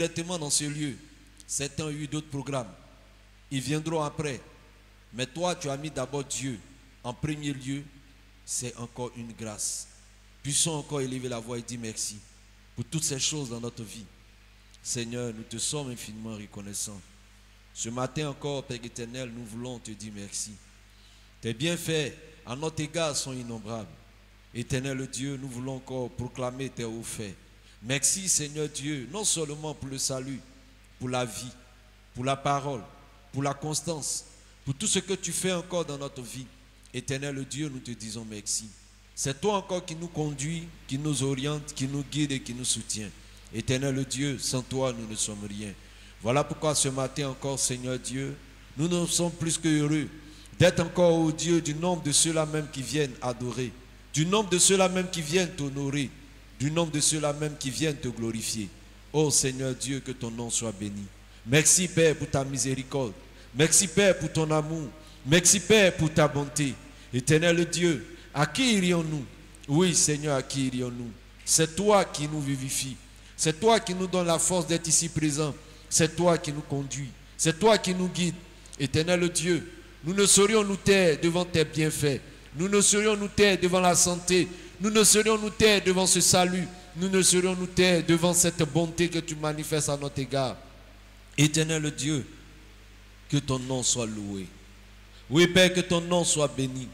directement dans ce lieu. Certains ont eu d'autres programmes. Ils viendront après. Mais toi, tu as mis d'abord Dieu en premier lieu. C'est encore une grâce. Puissons encore élever la voix et dire merci pour toutes ces choses dans notre vie. Seigneur, nous te sommes infiniment reconnaissants. Ce matin encore, Père éternel, nous voulons te dire merci. Tes bienfaits à notre égard sont innombrables. Éternel Dieu, nous voulons encore proclamer tes hauts faits. Merci Seigneur Dieu, non seulement pour le salut, pour la vie, pour la parole, pour la constance, pour tout ce que tu fais encore dans notre vie. Éternel Dieu, nous te disons merci. C'est toi encore qui nous conduis, qui nous oriente, qui nous guide et qui nous soutient. Éternel Dieu, sans toi, nous ne sommes rien. Voilà pourquoi ce matin encore, Seigneur Dieu, nous ne sommes plus que heureux d'être encore au Dieu du nombre de ceux-là même qui viennent adorer, du nombre de ceux-là même qui viennent t'honorer, du nombre de ceux-là même qui viennent te glorifier. Oh Seigneur Dieu, que ton nom soit béni. Merci Père pour ta miséricorde. Merci Père pour ton amour. Merci Père pour ta bonté. Éternel Dieu, à qui irions-nous? Oui Seigneur, à qui irions-nous? C'est toi qui nous vivifies. C'est toi qui nous donne la force d'être ici présent. C'est toi qui nous conduis. C'est toi qui nous guides. Éternel Dieu, nous ne saurions nous taire devant tes bienfaits. Nous ne saurions nous taire devant la santé. Nous ne saurions nous taire devant ce salut. Nous ne saurions nous taire devant cette bonté que tu manifestes à notre égard. Éternel Dieu, que ton nom soit loué. Oui Père, que ton nom soit béni.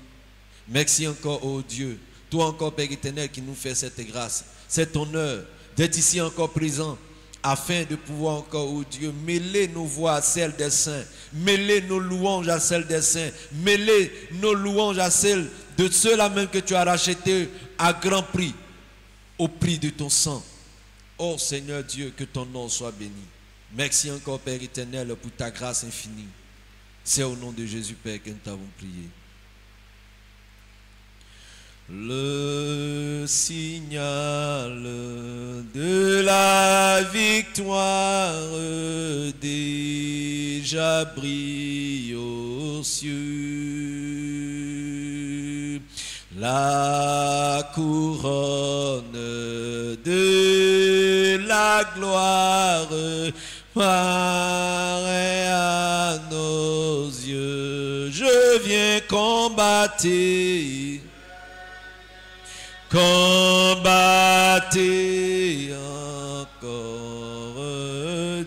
Merci encore, oh Dieu. Toi encore, Père éternel, qui nous fait cette grâce, cet honneur d'être ici encore présent, afin de pouvoir encore, oh Dieu, mêler nos voix à celles des saints, mêler nos louanges à celles des saints, mêler nos louanges à celles de ceux-là même que tu as rachetés à grand prix, au prix de ton sang. Oh Seigneur Dieu, que ton nom soit béni. Merci encore, Père éternel, pour ta grâce infinie. C'est au nom de Jésus, Père, que nous t'avons prié. Le signal de la victoire déjà brille aux cieux. La couronne de la gloire paraît à nos yeux. Je viens combattre encore,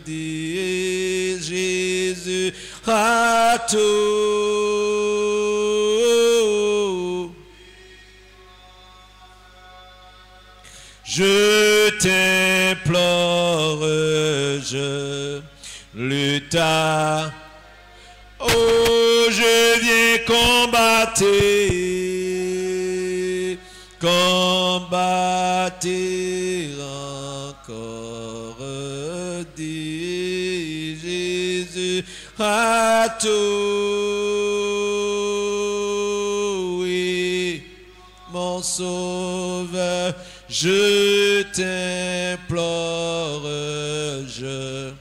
dit Jésus à tout. Je t'implore, je lutte. Oh, je viens combattre encore, dit Jésus à tout. Oui, mon sauveur, je t'implore, je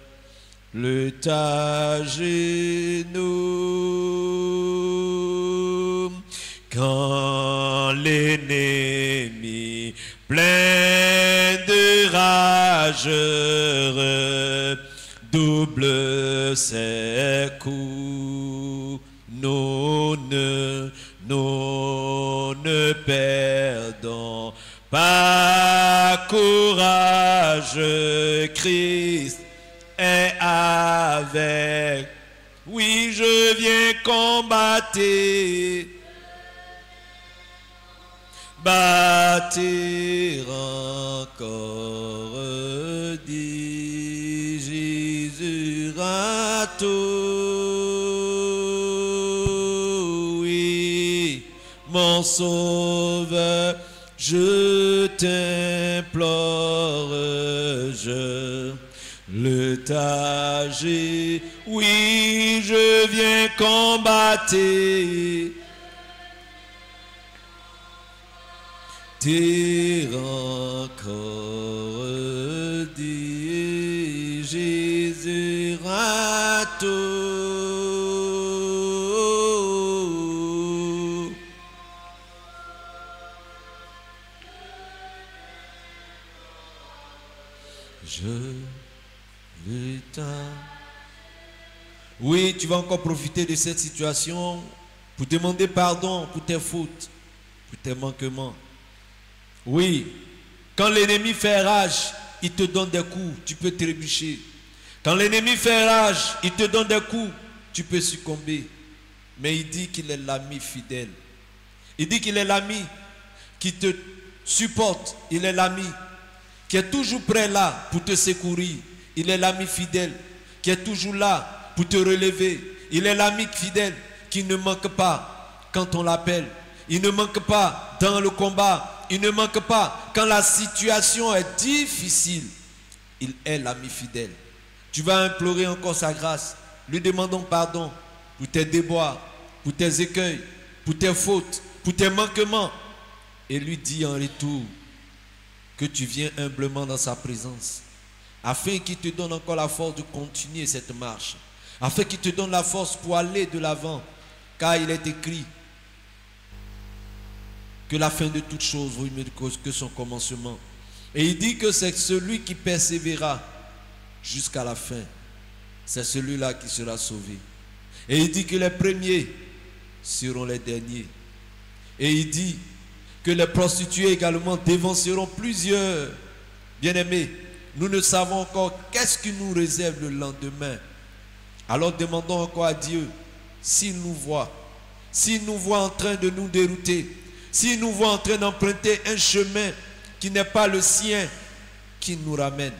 lutte à genoux. Quand l'ennemi plein de rage redouble ses coups, nous ne perdons pas courage. Christ est avec. Oui, je viens combattre, bâtir encore, dit Jésus à tout. Oui, mon sauveur, je t'implore, je le tâcher. Oui, je viens combattre. T'es encore, dit Jésus à tout. Je Oui, tu vas encore profiter de cette situation pour demander pardon pour tes fautes, pour tes manquements. Oui, quand l'ennemi fait rage, il te donne des coups, tu peux trébucher. Quand l'ennemi fait rage, il te donne des coups, tu peux succomber. Mais il dit qu'il est l'ami fidèle. Il dit qu'il est l'ami qui te supporte. Il est l'ami qui est toujours prêt là pour te secourir. Il est l'ami fidèle qui est toujours là pour te relever. Il est l'ami fidèle qui ne manque pas quand on l'appelle. Il ne manque pas dans le combat. Il ne manque pas quand la situation est difficile. Il est l'ami fidèle. Tu vas implorer encore sa grâce. Lui demandons pardon pour tes déboires, pour tes écueils, pour tes fautes, pour tes manquements. Et lui dis en retour que tu viens humblement dans sa présence, afin qu'il te donne encore la force de continuer cette marche, afin qu'il te donne la force pour aller de l'avant, car il est écrit que la fin de toute chose vaut mieux que son commencement. Et il dit que c'est celui qui persévérera jusqu'à la fin, c'est celui-là qui sera sauvé. Et il dit que les premiers seront les derniers. Et il dit que les prostituées également dévanceront plusieurs. Bien-aimés, nous ne savons encore qu'est-ce qui nous réserve le lendemain. Alors demandons encore à Dieu, s'il nous voit en train de nous dérouter, s'il nous voit en train d'emprunter un chemin qui n'est pas le sien, qu'il nous ramène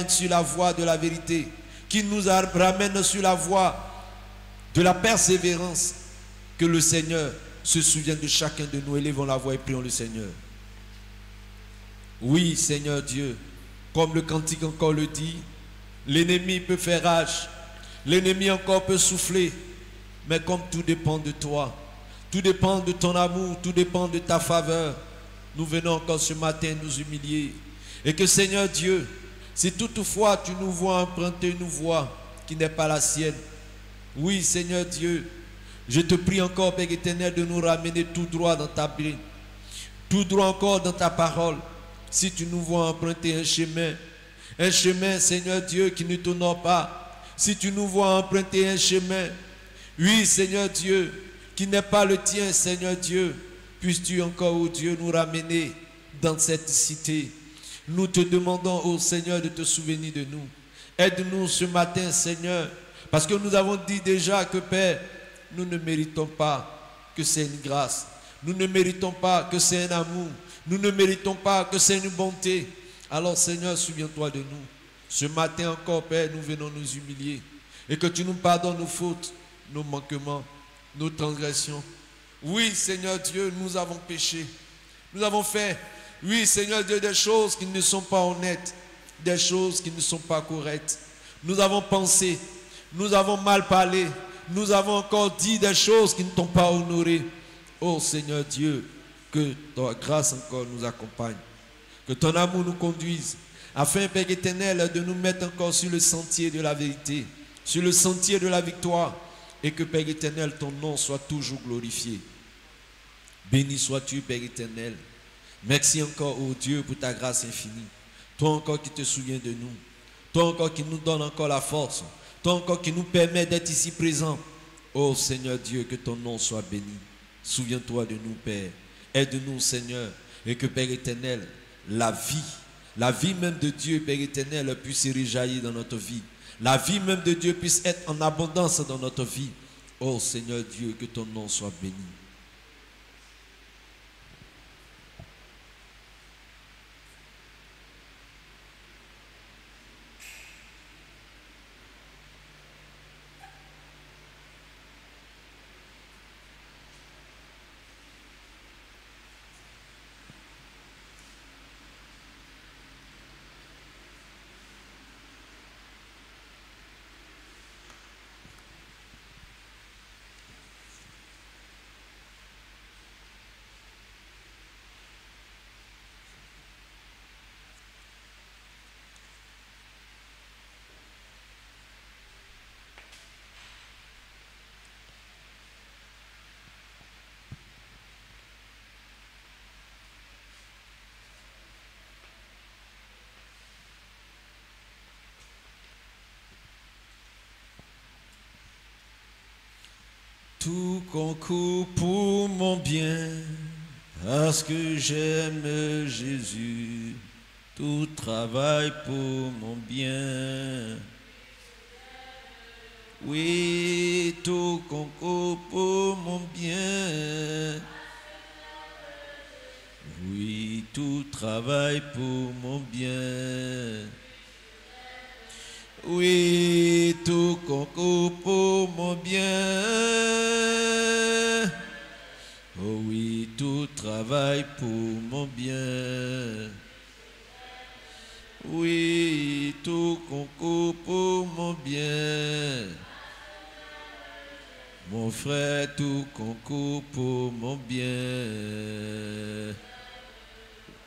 sur la voie de la vérité, qu'il nous ramène sur la voie de la persévérance. Que le Seigneur se souvienne de chacun de nous. Élevons la voix et prions le Seigneur. Oui, Seigneur Dieu, comme le cantique encore le dit, l'ennemi peut faire rage, l'ennemi encore peut souffler, mais comme tout dépend de toi, tout dépend de ton amour, tout dépend de ta faveur, nous venons encore ce matin nous humilier. Et que Seigneur Dieu, si toutefois tu nous vois emprunter une voie qui n'est pas la sienne, oui Seigneur Dieu, je te prie encore, Père éternel, de nous ramener tout droit dans ta Bible, tout droit encore dans ta parole. Si tu nous vois emprunter un chemin, Seigneur Dieu, qui ne t'honore pas, si tu nous vois emprunter un chemin, oui Seigneur Dieu, qui n'est pas le tien, Seigneur Dieu, puisses-tu encore, ô Dieu, nous ramener dans cette cité. Nous te demandons, ô Seigneur, de te souvenir de nous. Aide-nous ce matin, Seigneur, parce que nous avons dit déjà que, Père, nous ne méritons pas que c'est une grâce. Nous ne méritons pas que c'est un amour. Nous ne méritons pas que c'est une bonté. Alors, Seigneur, souviens-toi de nous. Ce matin encore, Père, nous venons nous humilier. Et que tu nous pardonnes nos fautes, nos manquements, nos transgressions. Oui, Seigneur Dieu, nous avons péché. Nous avons fait, oui, Seigneur Dieu, des choses qui ne sont pas honnêtes, des choses qui ne sont pas correctes. Nous avons pensé, nous avons mal parlé, nous avons encore dit des choses qui ne t'ont pas honoré. Oh Seigneur Dieu, que ta grâce encore nous accompagne, que ton amour nous conduise, afin, Père éternel, de nous mettre encore sur le sentier de la vérité, sur le sentier de la victoire, et que, Père éternel, ton nom soit toujours glorifié. Béni sois-tu, Père éternel. Merci encore, ô Dieu, pour ta grâce infinie. Toi encore qui te souviens de nous. Toi encore qui nous donne encore la force. Toi encore qui nous permet d'être ici présents. Ô Seigneur Dieu, que ton nom soit béni. Souviens-toi de nous, Père. Aide-nous, Seigneur. Et que, Père éternel, la vie même de Dieu, Père éternel, puisse réjaillir dans notre vie. La vie même de Dieu puisse être en abondance dans notre vie. Ô Seigneur Dieu, que ton nom soit béni. tout concourt pour mon bien, parce que j'aime Jésus. Tout travaille pour mon bien. Oui, tout concourt pour mon bien. Oui, tout travaille pour mon bien. Oui, tout concourt pour mon bien. Oh oui, tout travaille pour mon bien. Oui, tout concourt pour mon bien. Mon frère, tout concourt pour mon bien.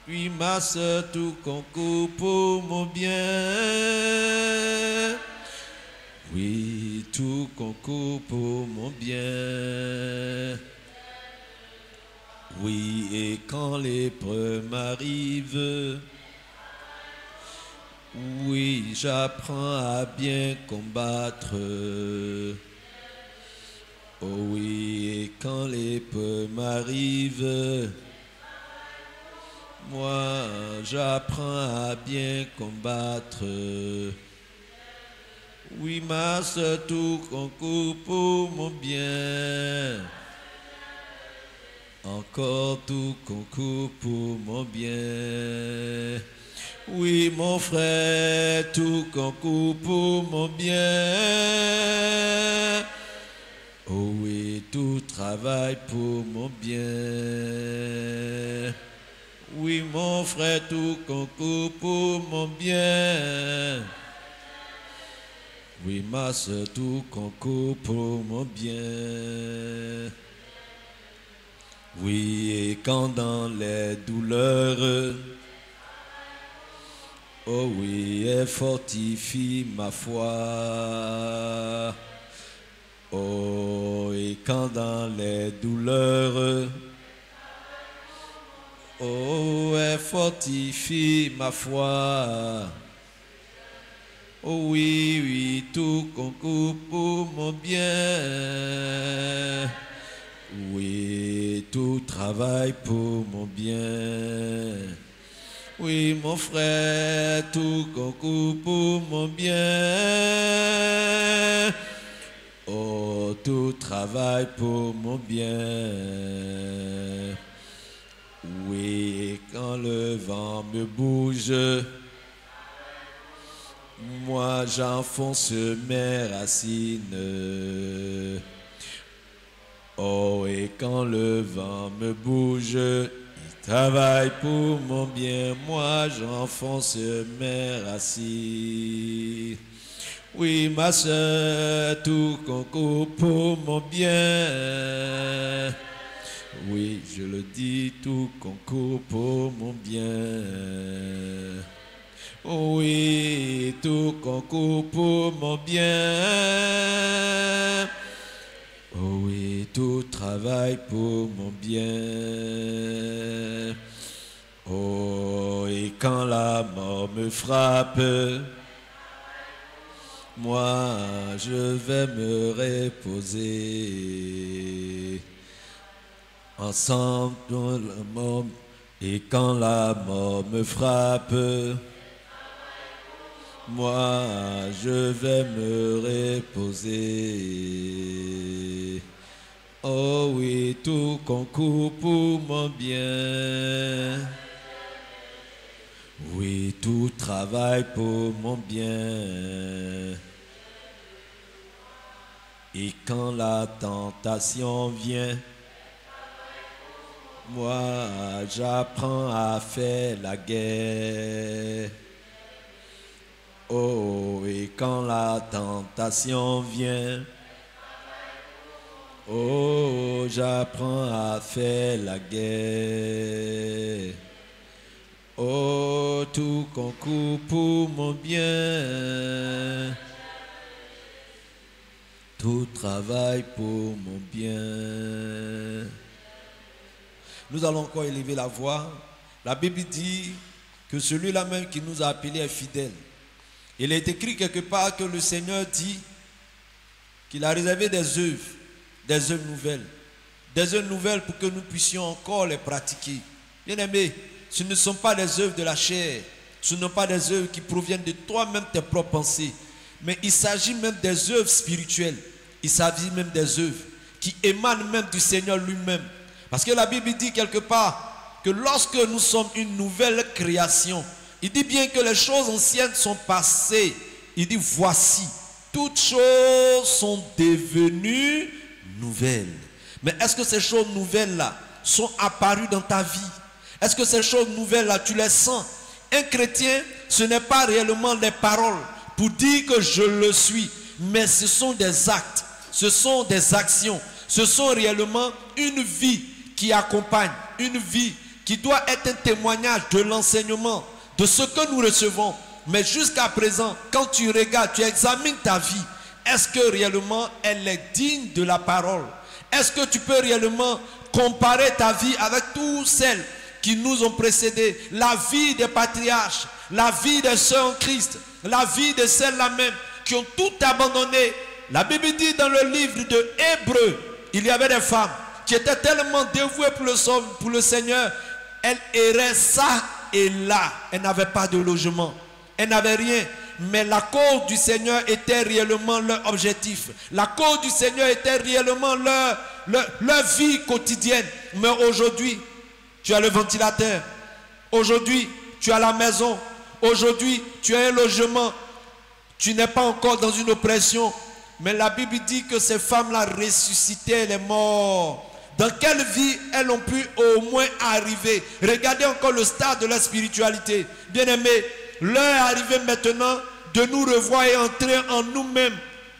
Oui, ma soeur, tout concourt pour mon bien. Oui, tout concourt pour mon bien. Oui, et quand l'épreuve m'arrive, oui, j'apprends à bien combattre. Oh oui, et quand l'épreuve m'arrive, moi, j'apprends à bien combattre. Oui, ma soeur, tout concourt pour mon bien. Encore tout concourt pour mon bien. Oui, mon frère, tout concourt pour mon bien. Oh oui, tout travaille pour mon bien. Oui, mon frère, tout concourt pour mon bien. Oui, ma soeur, tout concourt pour mon bien. Oui, et quand dans les douleurs, oh oui, elle fortifie ma foi. Oh, et quand dans les douleurs, oh, elle fortifie ma foi. Oh oui, oui, tout concourt pour mon bien. Oui, tout travaille pour mon bien. Oui, mon frère, tout concourt pour mon bien. Oh, tout travaille pour mon bien. Oui, quand le vent me bouge, moi j'enfonce mes racines. Oh, et quand le vent me bouge, il travaille pour mon bien, moi j'enfonce mes racines. Oui, ma soeur, tout concourt pour mon bien. Oui, je le dis, tout concourt pour mon bien. Oui, tout concourt pour mon bien. Oh oui, tout travaille pour mon bien. Oh, et quand la mort me frappe, moi, je vais me reposer. Ensemble dans la mort, et quand la mort me frappe, moi, je vais me reposer. Oh oui, tout concourt pour mon bien. Oui, tout travaille pour mon bien. Et quand la tentation vient, moi, j'apprends à faire la guerre. Oh, et quand la tentation vient, oh, j'apprends à faire la guerre. Oh, tout concourt pour mon bien. Tout travaille pour mon bien. Nous allons encore élever la voix. La Bible dit que celui-là même qui nous a appelés est fidèle. Il est écrit quelque part que le Seigneur dit qu'il a réservé des œuvres des œuvres nouvelles. Des œuvres nouvelles pour que nous puissions encore les pratiquer. Bien-aimés, ce ne sont pas des œuvres de la chair. Ce ne sont pas des œuvres qui proviennent de toi-même, tes propres pensées. Mais il s'agit même des œuvres spirituelles. Il s'agit même des œuvres qui émanent même du Seigneur lui-même. Parce que la Bible dit quelque part que lorsque nous sommes une nouvelle création, il dit bien que les choses anciennes sont passées. Il dit voici, toutes choses sont devenues nouvelles. Mais est-ce que ces choses nouvelles-là sont apparues dans ta vie? Est-ce que ces choses nouvelles-là, tu les sens? Un chrétien, ce n'est pas réellement les paroles pour dire que je le suis, mais ce sont des actes, ce sont des actions, ce sont réellement une vie qui accompagne, une vie qui doit être un témoignage de l'enseignement, de ce que nous recevons. Mais jusqu'à présent, quand tu regardes, tu examines ta vie, est-ce que réellement elle est digne de la parole? Est-ce que tu peux réellement comparer ta vie avec toutes celles qui nous ont précédés? La vie des patriarches, la vie des sœurs en Christ, la vie de celles-là même qui ont tout abandonné. La Bible dit dans le livre de Hébreux, il y avait des femmes qui étaient tellement dévouées pour le Seigneur, elles erraient ça et là. Elles n'avaient pas de logement, elles n'avaient rien. Mais la cause du Seigneur était réellement leur objectif. La cause du Seigneur était réellement leur vie quotidienne. Mais aujourd'hui, tu as le ventilateur. Aujourd'hui, tu as la maison. Aujourd'hui, tu as un logement. Tu n'es pas encore dans une oppression. Mais la Bible dit que ces femmes-là ressuscitaient les morts. Dans quelle vie elles ont pu au moins arriver? Regardez encore le stade de la spiritualité. Bien-aimés, l'heure est arrivée maintenant de nous revoir et entrer en nous-mêmes,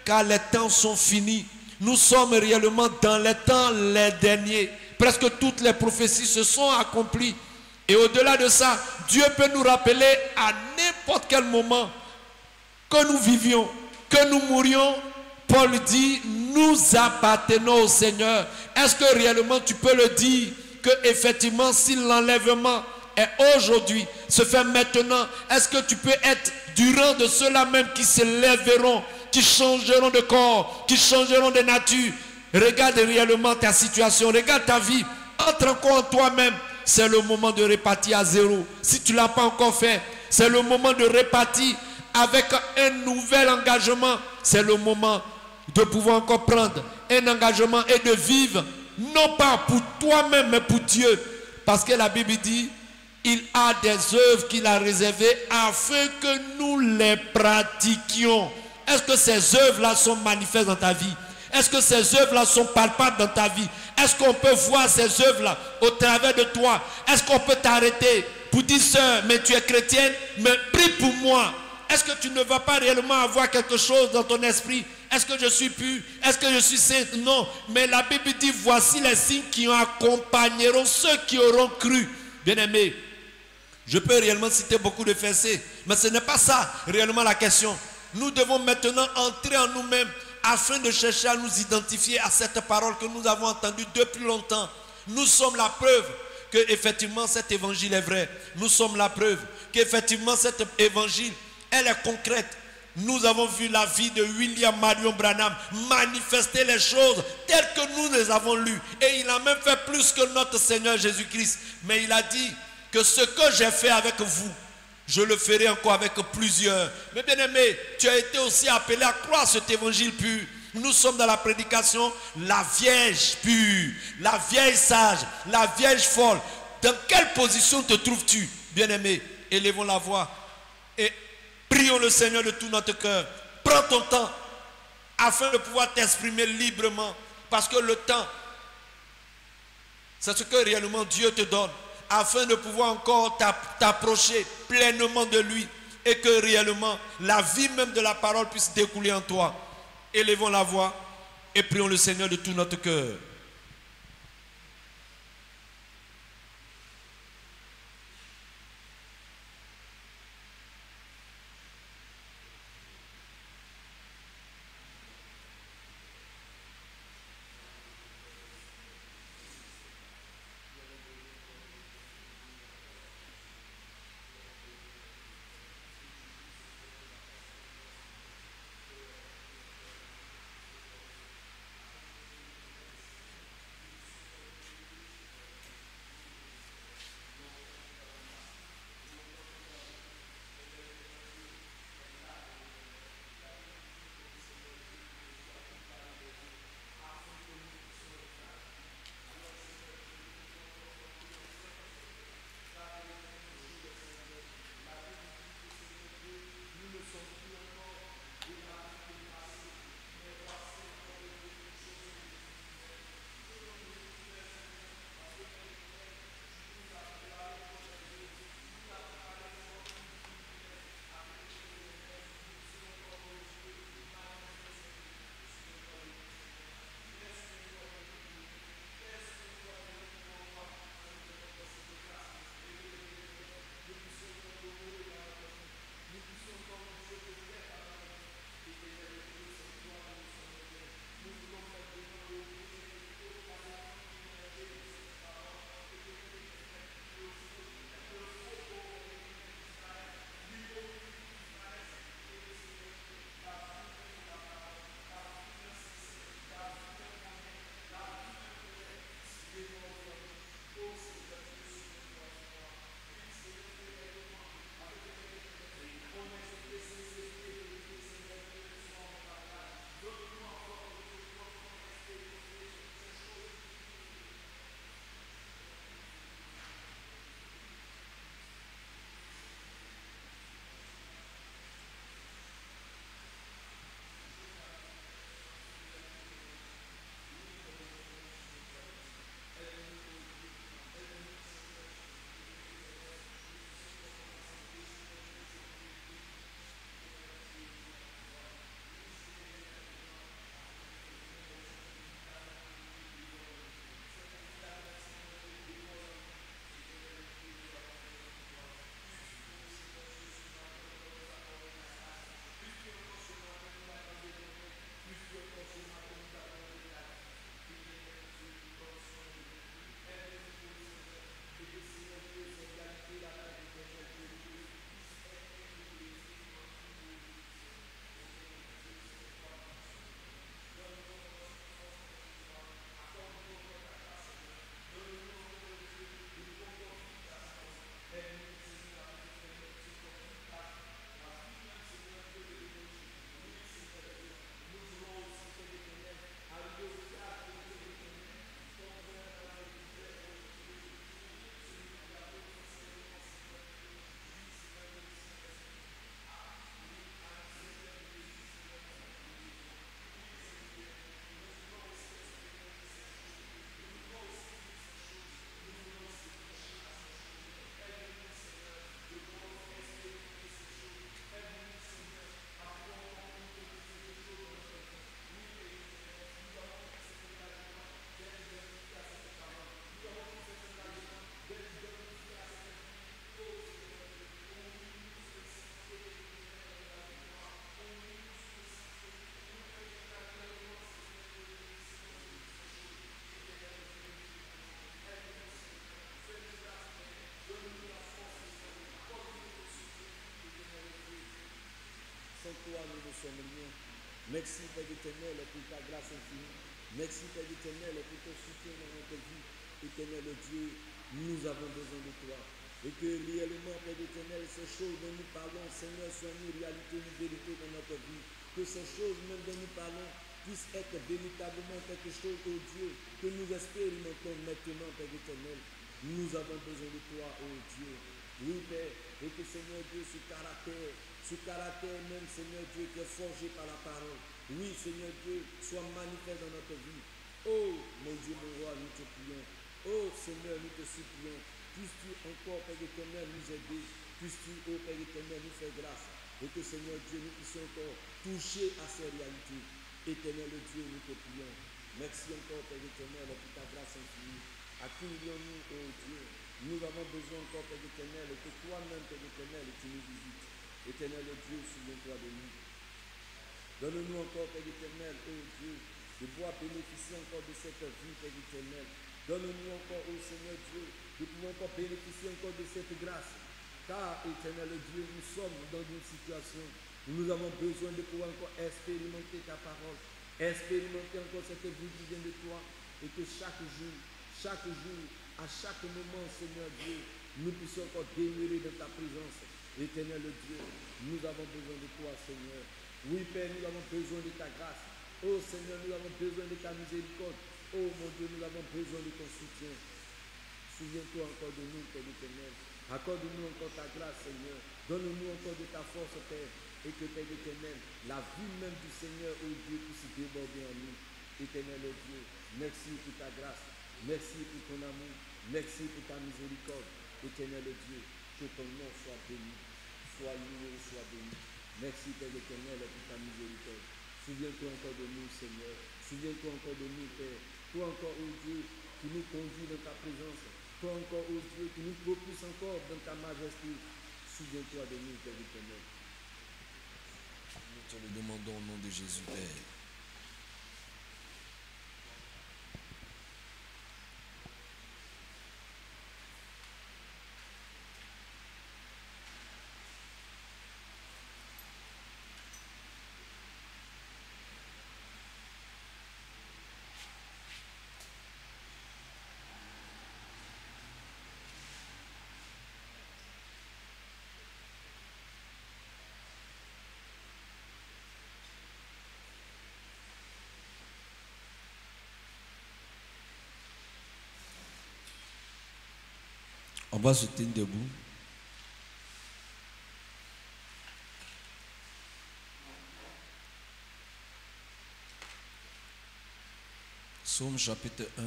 car les temps sont finis. Nous sommes réellement dans les temps les derniers. Presque toutes les prophéties se sont accomplies. Et au-delà de ça, Dieu peut nous rappeler à n'importe quel moment que nous vivions, que nous mourions. Paul dit, nous appartenons au Seigneur. Est-ce que réellement tu peux le dire que effectivement si l'enlèvement est aujourd'hui, se fait maintenant, est-ce que tu peux être du rang de ceux-là même qui se lèveront, qui changeront de corps, qui changeront de nature? Regarde réellement ta situation, regarde ta vie, entre encore en toi-même. C'est le moment de repartir à zéro. Si tu ne l'as pas encore fait, c'est le moment de repartir avec un nouvel engagement. C'est le moment de pouvoir encore prendre un engagement et de vivre, non pas pour toi-même, mais pour Dieu. Parce que la Bible dit, il a des œuvres qu'il a réservées afin que nous les pratiquions. Est-ce que ces œuvres-là sont manifestes dans ta vie? Est-ce que ces œuvres-là sont palpables dans ta vie? Est-ce qu'on peut voir ces œuvres-là au travers de toi? Est-ce qu'on peut t'arrêter pour dire, sœur, mais tu es chrétienne, mais prie pour moi? Est-ce que tu ne vas pas réellement avoir quelque chose dans ton esprit? Est-ce que je suis pur? Est-ce que je suis sainte? Non. Mais la Bible dit, voici les signes qui accompagneront ceux qui auront cru. Bien-aimés, je peux réellement citer beaucoup de versets, mais ce n'est pas ça réellement la question. Nous devons maintenant entrer en nous-mêmes afin de chercher à nous identifier à cette parole que nous avons entendue depuis longtemps. Nous sommes la preuve que effectivement cet évangile est vrai. Nous sommes la preuve qu'effectivement cet évangile, elle est concrète. Nous avons vu la vie de William Marion Branham manifester les choses telles que nous les avons lues. Et il a même fait plus que notre Seigneur Jésus-Christ. Mais il a dit que ce que j'ai fait avec vous, je le ferai encore avec plusieurs. Mais bien aimé, tu as été aussi appelé à croire cet évangile pur. Nous sommes dans la prédication, la Vierge pure, la Vierge sage, la Vierge folle. Dans quelle position te trouves-tu, bien aimé? Élevons la voix et prions le Seigneur de tout notre cœur. Prends ton temps afin de pouvoir t'exprimer librement. Parce que le temps, c'est ce que réellement Dieu te donne. Afin de pouvoir encore t'approcher pleinement de lui. Et que réellement la vie même de la parole puisse découler en toi. Élevons la voix et prions le Seigneur de tout notre cœur. Merci, Père éternel, pour ta grâce infinie. Merci, Père éternel, pour ton soutien dans notre vie. Éternel Dieu, nous avons besoin de toi. Et que réellement, Père éternel, ces choses dont nous parlons, Seigneur, soient une réalité, une vérité dans notre vie. Que ces choses même dont nous parlons puissent être véritablement quelque chose, oh Dieu, que nous expérimentons maintenant, Père éternel. Nous avons besoin de toi, oh Dieu. Oui, Père, et que Seigneur Dieu, ce caractère même, Seigneur Dieu, qui est forgé par la parole, oui, Seigneur Dieu, soit manifeste dans notre vie. Oh, mon Dieu, mon roi, nous te prions. Oh, Seigneur, nous te supplions. Puisses-tu encore, Père éternel, nous aider. Puisses-tu, oh Père éternel, nous faire grâce. Et que, Seigneur Dieu, nous puissions encore toucher à ces réalités. Éternel Dieu, nous te prions. Merci encore, Père éternel, pour ta grâce infinie. À qui nous, oh Dieu, nous avons besoin encore, Père éternel, que toi-même, Père éternel, tu nous visites. Éternel Dieu, souviens-toi de nous. Donne-nous encore, Père éternel, oh Dieu, de pouvoir bénéficier encore de cette vie, Père éternel. Donne-nous encore, oh Seigneur Dieu, de pouvoir encore bénéficier encore de cette grâce. Car, éternel Dieu, nous sommes dans une situation où nous avons besoin de pouvoir encore expérimenter ta parole, expérimenter encore cette vie qui vient de toi, et que chaque jour, à chaque moment, Seigneur Dieu, nous puissions encore demeurer dans ta présence. Éternel Dieu, nous avons besoin de toi, Seigneur. Oui, Père, nous avons besoin de ta grâce. Oh Seigneur, nous avons besoin de ta miséricorde. Oh mon Dieu, nous avons besoin de ton soutien. Souviens-toi encore de nous, Père éternel. Accorde-nous encore ta grâce, Seigneur. Donne-nous encore de ta force, Père. Et que, Père éternel, la vie même du Seigneur, oh Dieu, puisse déborder en nous. Éternel Dieu, merci pour ta grâce. Merci pour ton amour. Merci pour ta miséricorde. Éternel Dieu, que ton nom soit béni. Sois loué, sois béni. Merci, Père éternel, pour ta miséricorde. Souviens-toi encore de nous, Seigneur. Souviens-toi encore de nous, Père. Toi encore, oh Dieu, qui nous conduis dans ta présence. Toi encore, oh Dieu, qui nous propulse encore dans ta majesté. Souviens-toi de nous, Père éternel. Nous te le demandons au nom de Jésus, Père. On va se tenir debout. Psaume chapitre 1.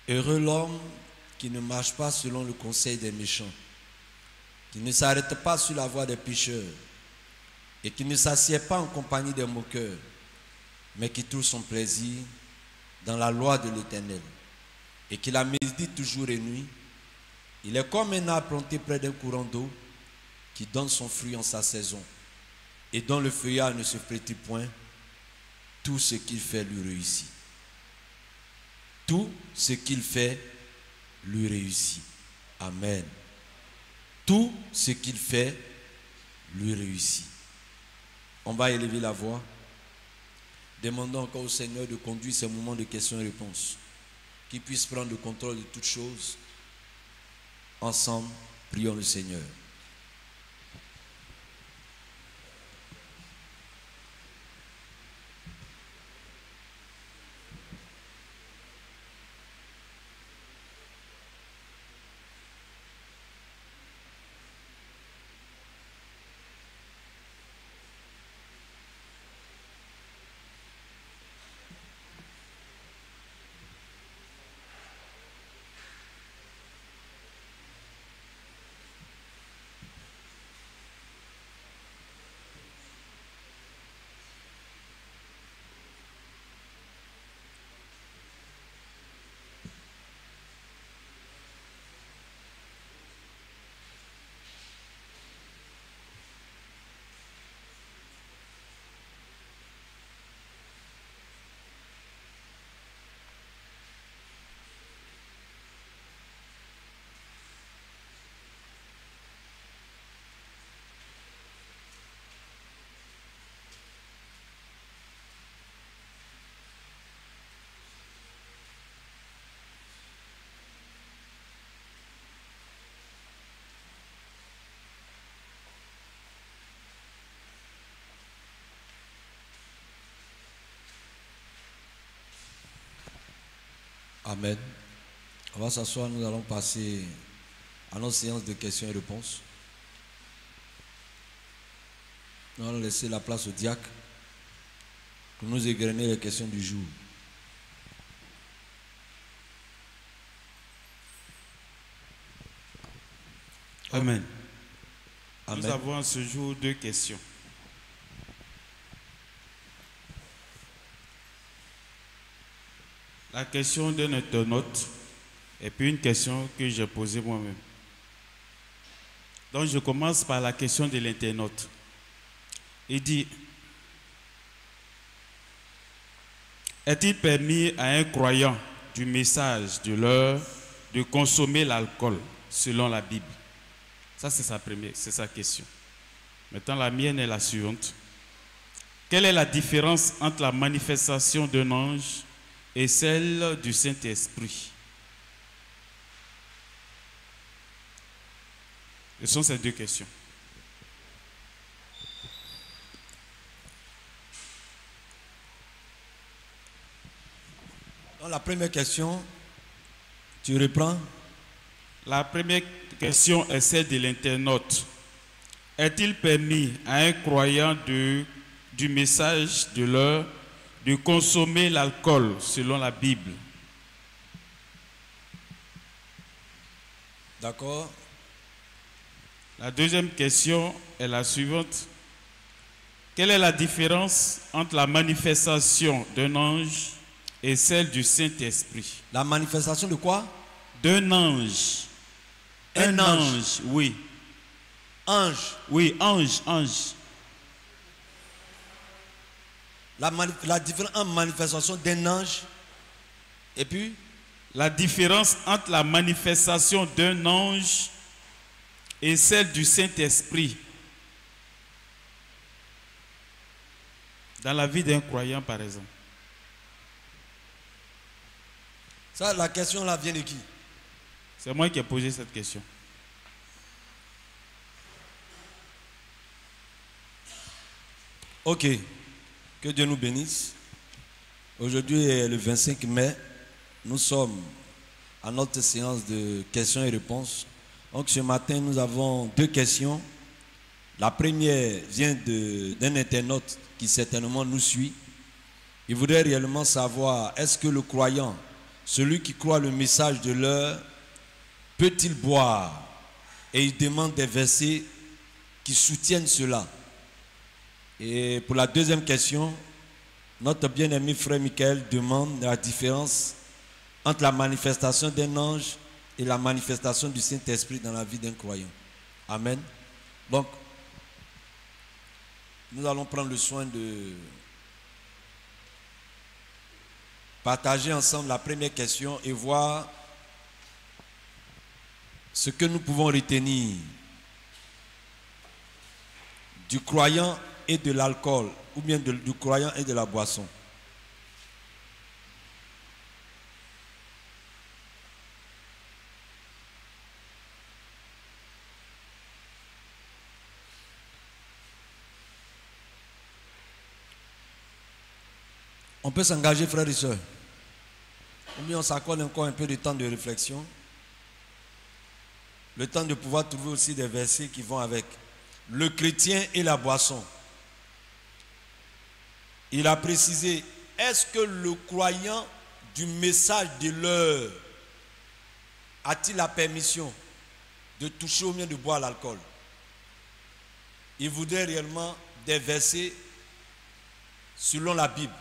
Heureux l'homme qui ne marche pas selon le conseil des méchants, qui ne s'arrête pas sur la voie des pécheurs et qui ne s'assied pas en compagnie des moqueurs, mais qui trouve son plaisir dans la loi de l'Éternel et qui la médite jour et nuit. Il est comme un arbre planté près d'un courant d'eau qui donne son fruit en sa saison et dont le feuillage ne se flétrit point. Tout ce qu'il fait lui réussit. Tout ce qu'il fait lui réussit. Amen. Tout ce qu'il fait lui réussit. On va élever la voix. Demandons encore au Seigneur de conduire ces moments de questions et réponses. Qu'il puisse prendre le contrôle de toutes choses. Ensemble, prions le Seigneur. Amen. On va s'asseoir, nous allons passer à notre séance de questions et réponses. Nous allons laisser la place au diacre pour nous égrener les questions du jour. Amen. Amen. Nous avons ce jour 2 questions. La question d'un internaute et puis une question que j'ai posée moi-même. Donc je commence par la question de l'internaute. Il dit, est-il permis à un croyant du message de l'heure de consommer l'alcool selon la Bible? Ça, c'est sa question. Maintenant, la mienne est la suivante. Quelle est la différence entre la manifestation d'un ange et celle du Saint-Esprit? Ce sont ces 2 questions. Dans la première question, tu reprends. La première question est celle de l'internaute. Est-il permis à un croyant du message de l'heure de consommer l'alcool selon la Bible? D'accord. La deuxième question est la suivante. Quelle est la différence entre la manifestation d'un ange et celle du Saint-Esprit? La manifestation de quoi? D'un ange. Un ange. Oui. Ange. Oui, ange. La différence entre manifestation d'un ange et puis La différence entre la manifestation d'un ange et celle du Saint-Esprit dans la vie d'un croyant, par exemple. ça, la question là vient de qui? C'est moi qui ai posé cette question. Ok. Que Dieu nous bénisse. Aujourd'hui est le 25 mai. Nous sommes à notre séance de questions et réponses. Donc ce matin, nous avons 2 questions. La première vient d'un internaute qui certainement nous suit. Il voudrait réellement savoir, est-ce que le croyant, celui qui croit le message de l'heure, peut-il boire? Et il demande des versets qui soutiennent cela. Et pour la deuxième question, notre bien-aimé frère Michael demande la différence entre la manifestation d'un ange et la manifestation du Saint-Esprit dans la vie d'un croyant. Amen. Donc, nous allons prendre le soin de partager ensemble la première question et voir ce que nous pouvons retenir du croyant et de l'alcool, ou bien du croyant et de la boisson. On peut s'engager, frères et sœurs. Ou bien on s'accorde encore un peu de temps de réflexion. Le temps de pouvoir trouver aussi des versets qui vont avec. Le chrétien et la boisson. Il a précisé, est-ce que le croyant du message de l'heure a-t-il la permission de toucher ou bien de boire l'alcool? Il voudrait réellement des versets selon la Bible.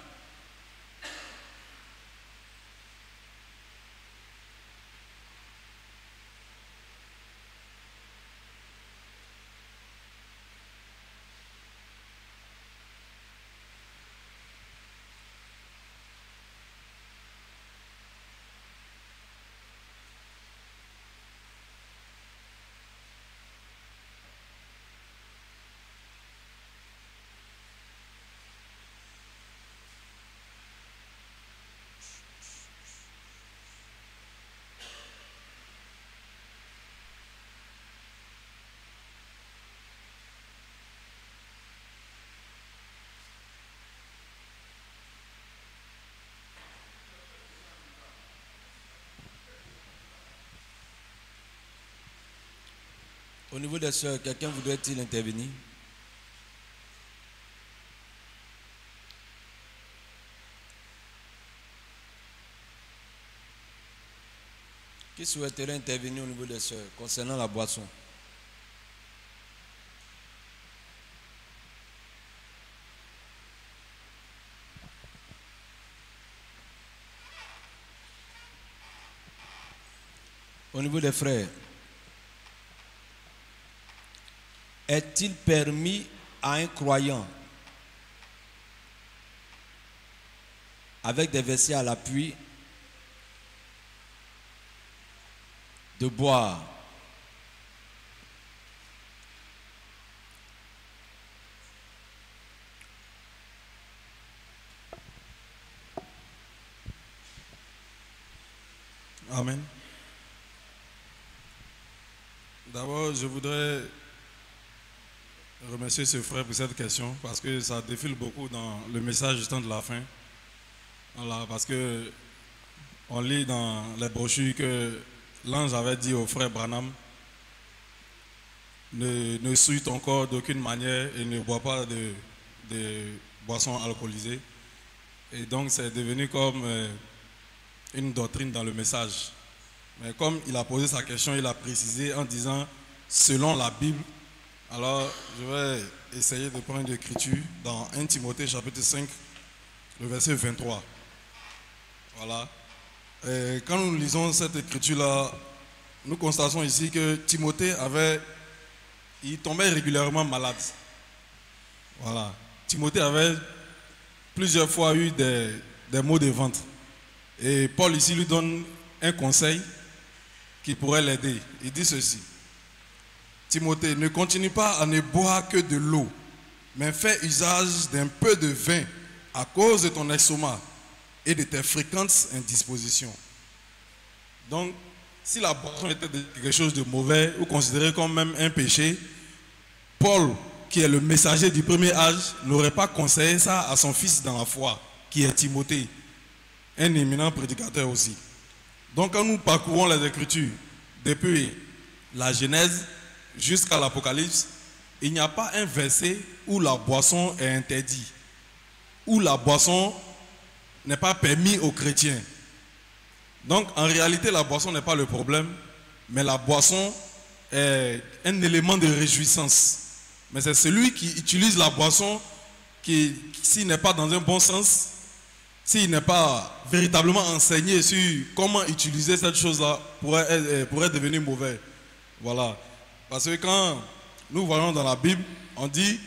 Au niveau des sœurs, quelqu'un voudrait-il intervenir? Qui souhaiterait intervenir au niveau des sœurs concernant la boisson? Au niveau des frères, est-il permis à un croyant, avec des versets à l'appui, de boire? Amen. D'abord, je voudrais remercier ce frère pour cette question parce que ça défile beaucoup dans le message du temps de la fin. Voilà, parce que on lit dans les brochures que l'ange avait dit au frère Branham, ne souille ton corps d'aucune manière et ne bois pas de boissons alcoolisées. Et donc c'est devenu comme une doctrine dans le message. Mais comme il a posé sa question, il a précisé en disant selon la Bible. Alors je vais essayer de prendre une écriture dans 1 Timothée chapitre 5, le verset 23. Voilà. Et quand nous lisons cette écriture-là, nous constatons ici que Timothée il tombait régulièrement malade. Voilà. Timothée avait plusieurs fois eu des maux de ventre. Et Paul ici lui donne un conseil qui pourrait l'aider. Il dit ceci: Timothée, ne continue pas à ne boire que de l'eau, mais fais usage d'un peu de vin à cause de ton estomac et de tes fréquentes indispositions. Donc, si la boisson était quelque chose de mauvais ou considéré comme même un péché, Paul, qui est le messager du premier âge, n'aurait pas conseillé ça à son fils dans la foi, qui est Timothée, un éminent prédicateur aussi. Donc quand nous parcourons les Écritures, depuis la Genèse jusqu'à l'Apocalypse, il n'y a pas un verset où la boisson est interdite, où la boisson n'est pas permise aux chrétiens. Donc en réalité, la boisson n'est pas le problème, mais la boisson est un élément de réjouissance. Mais c'est celui qui utilise la boisson qui, s'il n'est pas dans un bon sens, s'il n'est pas véritablement enseigné sur comment utiliser cette chose-là, pourrait devenir mauvais. Voilà. Parce que quand nous voyons dans la Bible, on dit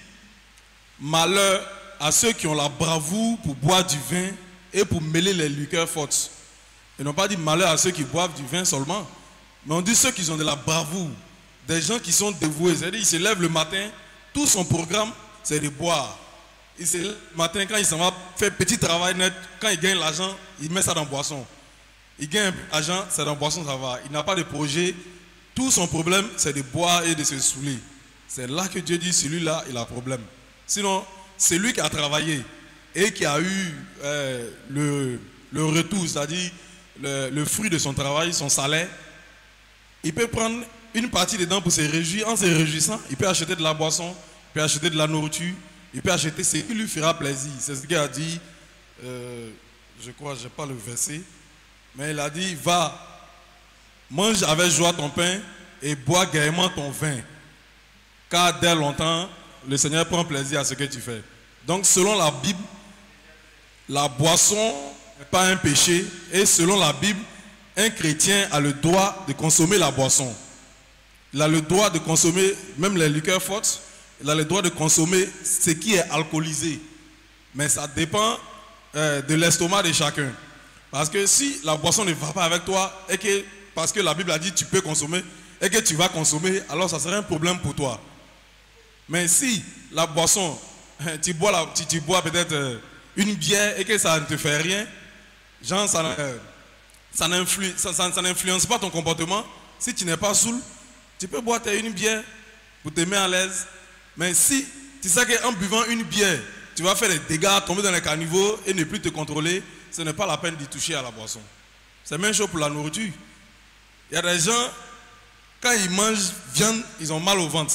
malheur à ceux qui ont la bravoure pour boire du vin et pour mêler les liqueurs fortes. Ils n'ont pas dit malheur à ceux qui boivent du vin seulement, mais on dit ceux qui ont de la bravoure, des gens qui sont dévoués. C'est-à-dire, ils se lèvent le matin, tout son programme, c'est de boire. Il se lève le matin, quand il s'en va faire petit travail net, quand il gagne l'argent, il met ça dans la boisson. Il gagne l'argent, c'est dans la boisson, ça va. Il n'a pas de projet. Tout son problème, c'est de boire et de se saouler. C'est là que Dieu dit, celui-là, il a problème. Sinon, celui qui a travaillé et qui a eu le retour, c'est-à-dire le fruit de son travail, son salaire, il peut prendre une partie dedans pour se réjouir. En se réjouissant, il peut acheter de la boisson, il peut acheter de la nourriture, il peut acheter ce qui lui fera plaisir. C'est ce qu'il a dit, je crois, je n'ai pas le verset, mais il a dit, va, mange avec joie ton pain et bois gaiement ton vin, car dès longtemps, le Seigneur prend plaisir à ce que tu fais. Donc selon la Bible, la boisson n'est pas un péché, et selon la Bible, un chrétien a le droit de consommer la boisson. Il a le droit de consommer même les liqueurs fortes, il a le droit de consommer ce qui est alcoolisé. Mais ça dépend de l'estomac de chacun. Parce que si la boisson ne va pas avec toi, et que, parce que la Bible a dit tu peux consommer, et que tu vas consommer, alors ça serait un problème pour toi. Mais si la boisson, tu bois peut-être une bière et que ça ne te fait rien, genre ça n'influence pas ton comportement. Si tu n'es pas saoul, tu peux boire une bière pour te mettre à l'aise. Mais si tu sais qu'en buvant une bière, tu vas faire des dégâts, tomber dans les caniveaux et ne plus te contrôler, ce n'est pas la peine d'y toucher à la boisson. C'est la même chose pour la nourriture. Il y a des gens, Quand ils mangent viande, ils ont mal au ventre.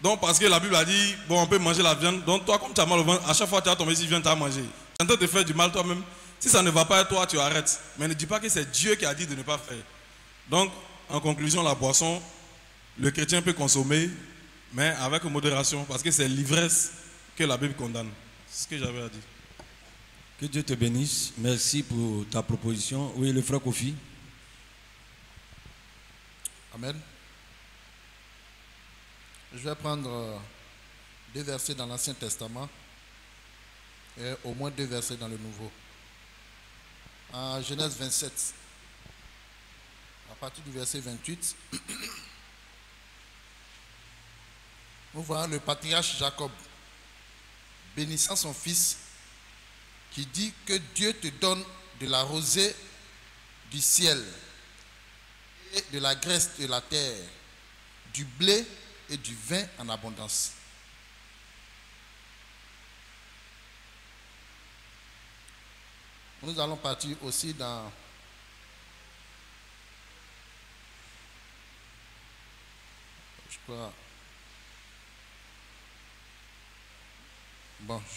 Donc parce que la Bible a dit, bon, on peut manger la viande. Donc toi, comme tu as mal au ventre, à chaque fois que tu as tombé ici, viande, tu as mangé. Tu es en train de te faire du mal toi-même. Si ça ne va pas, toi, tu arrêtes. Mais ne dis pas que c'est Dieu qui a dit de ne pas faire. Donc, en conclusion, la boisson, le chrétien peut consommer, mais avec modération, parce que c'est l'ivresse que la Bible condamne. C'est ce que j'avais à dire. Que Dieu te bénisse. Merci pour ta proposition. Oui, le frère Kofi. Amen. Je vais prendre 2 versets dans l'Ancien Testament et au moins 2 versets dans le Nouveau. En Genèse 27, à partir du verset 28, nous voyons le patriarche Jacob bénissant son fils qui dit que Dieu te donne de la rosée du ciel et de la graisse de la terre, du blé et du vin en abondance. Nous allons partir aussi dans je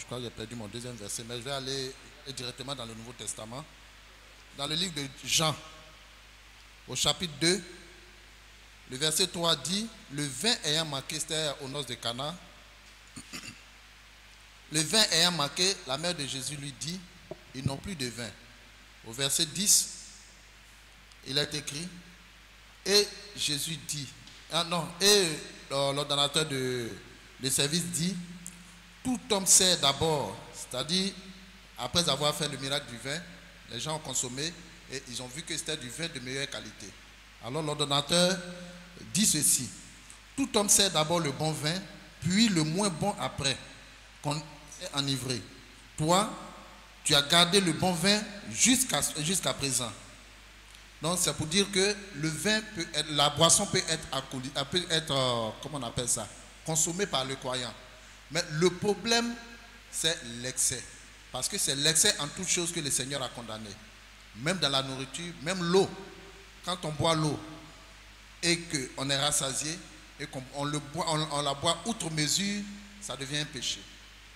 crois que j'ai perdu mon deuxième verset, mais je vais aller directement dans le Nouveau Testament. Dans le livre de Jean, au chapitre 2, le verset 3 dit, le vin ayant manqué, c'était aux noces de Cana. Le vin ayant manqué, la mère de Jésus lui dit, ils n'ont plus de vin. Au verset 10, il est écrit, et Jésus dit, l'ordonnateur de service dit, tout homme sait d'abord, c'est-à-dire, après avoir fait le miracle du vin, les gens ont consommé et ils ont vu que c'était du vin de meilleure qualité. Alors l'ordonnateur dit ceci, tout homme sait d'abord le bon vin, puis le moins bon après, qu'on est enivré. Toi, tu as gardé le bon vin jusqu'à présent. Donc c'est pour dire que le vin la boisson peut être comment on appelle ça, consommée par le croyant. Mais le problème, c'est l'excès. Parce que c'est l'excès en toute chose que le Seigneur a condamné. Même dans la nourriture, même l'eau. Quand on boit l'eau et qu'on est rassasié et qu'on la boit outre mesure, ça devient un péché.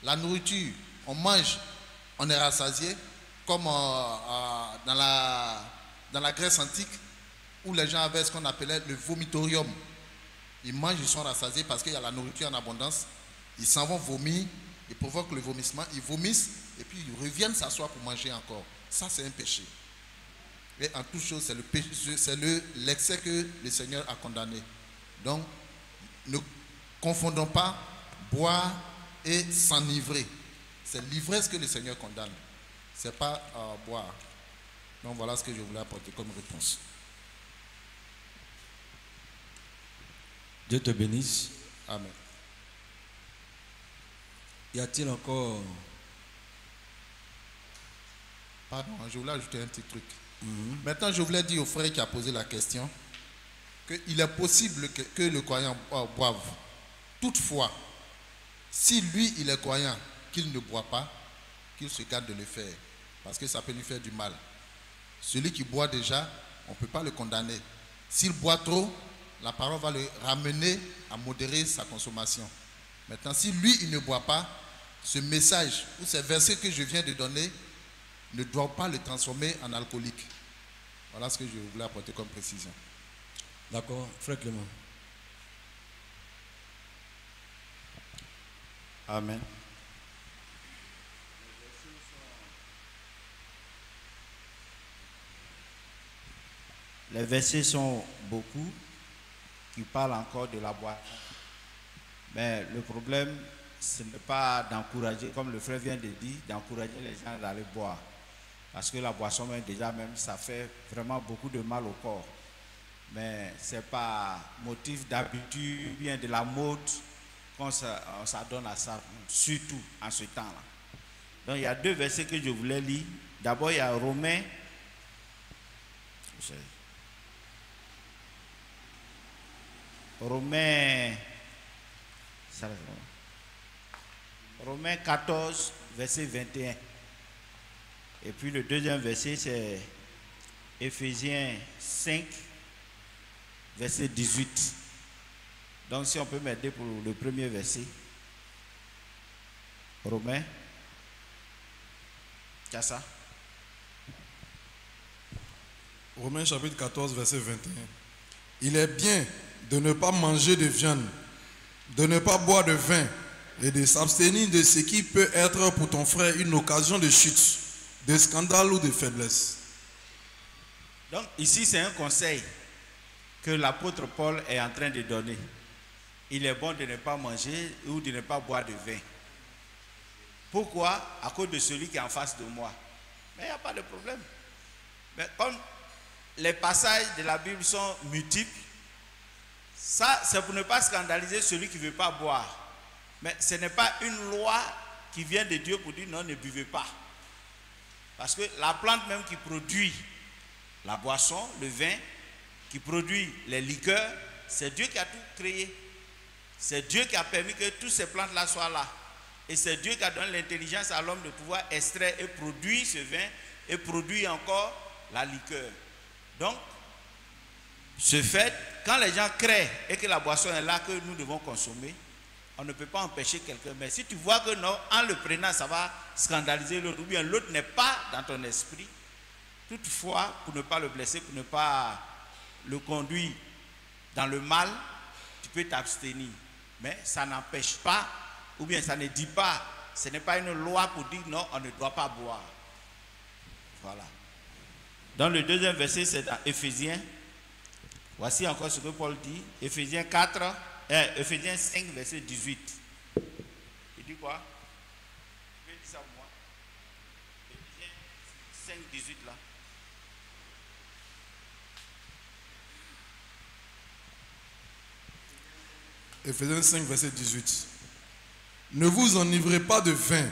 La nourriture, on mange, on est rassasié, comme dans la Grèce antique, où les gens avaient ce qu'on appelait le vomitorium. Ils mangent, ils sont rassasiés parce qu'il y a la nourriture en abondance. Ils s'en vont vomir, ils provoquent le vomissement, ils vomissent et puis ils reviennent s'asseoir pour manger encore. Ça, c'est un péché. Et en toute chose, c'est le péché, c'est l'excès que le Seigneur a condamné. Donc, ne confondons pas boire et s'enivrer. C'est l'ivresse que le Seigneur condamne. Ce n'est pas boire. Donc, voilà ce que je voulais apporter comme réponse. Dieu te bénisse. Amen. Y a-t-il encore... Pardon, je voulais ajouter un petit truc. Maintenant, je voulais dire au frère qui a posé la question qu'il est possible que le croyant boive. Toutefois, si lui, il est croyant, qu'il ne boit pas, qu'il se garde de le faire. Parce que ça peut lui faire du mal. Celui qui boit déjà, on ne peut pas le condamner. S'il boit trop, la parole va le ramener à modérer sa consommation. Maintenant, si lui, il ne boit pas, ce message ou ces versets que je viens de donner ne doivent pas le transformer en alcoolique. Voilà ce que je voulais apporter comme précision. D'accord, frère Clément. Amen. Les versets sont beaucoup qui parlent encore de la boisson. Mais le problème, ce n'est pas d'encourager, comme le frère vient de dire, d'encourager les gens d'aller boire. Parce que la boisson, même, ça fait vraiment beaucoup de mal au corps. Mais ce n'est pas motif d'habitude, bien de la mode, qu'on s'adonne à ça, surtout en ce temps-là. Donc il y a 2 versets que je voulais lire. D'abord, il y a Romains. Romains 14, verset 21. Et puis le deuxième verset, c'est Éphésiens 5, verset 18. Donc si on peut m'aider pour le premier verset. Romains. Tu as ça? Romains chapitre 14, verset 21. Il est bien de ne pas manger de viande, de ne pas boire de vin et de s'abstenir de ce qui peut être pour ton frère une occasion de chute, de scandale ou de faiblesse. Donc ici c'est un conseil que l'apôtre Paul est en train de donner. Il est bon de ne pas manger ou de ne pas boire de vin. Pourquoi? À cause de celui qui est en face de moi. Mais il n'y a pas de problème. Mais comme les passages de la Bible sont multiples, ça c'est pour ne pas scandaliser celui qui ne veut pas boire. Mais ce n'est pas une loi qui vient de Dieu pour dire non, ne buvez pas. Parce que la plante même qui produit la boisson, le vin, qui produit les liqueurs, c'est Dieu qui a tout créé. C'est Dieu qui a permis que toutes ces plantes-là soient là. Et c'est Dieu qui a donné l'intelligence à l'homme de pouvoir extraire et produire ce vin et produire encore la liqueur. Donc, ce fait, quand les gens créent et que la boisson est là que nous devons consommer, on ne peut pas empêcher quelqu'un. Mais si tu vois que non, en le prenant, ça va scandaliser l'autre, ou bien l'autre n'est pas dans ton esprit, toutefois, pour ne pas le blesser, pour ne pas le conduire dans le mal, tu peux t'abstenir. Mais ça n'empêche pas, ou bien ça ne dit pas, ce n'est pas une loi pour dire non, on ne doit pas boire. Voilà. Dans le deuxième verset, c'est dans Éphésiens. Voici encore ce que Paul dit. Éphésiens 5, verset 18. Il dit quoi? Je vais dire ça moi. Éphésiens 5, 18 là. Éphésiens 5, verset 18. Ne vous enivrez pas de vin,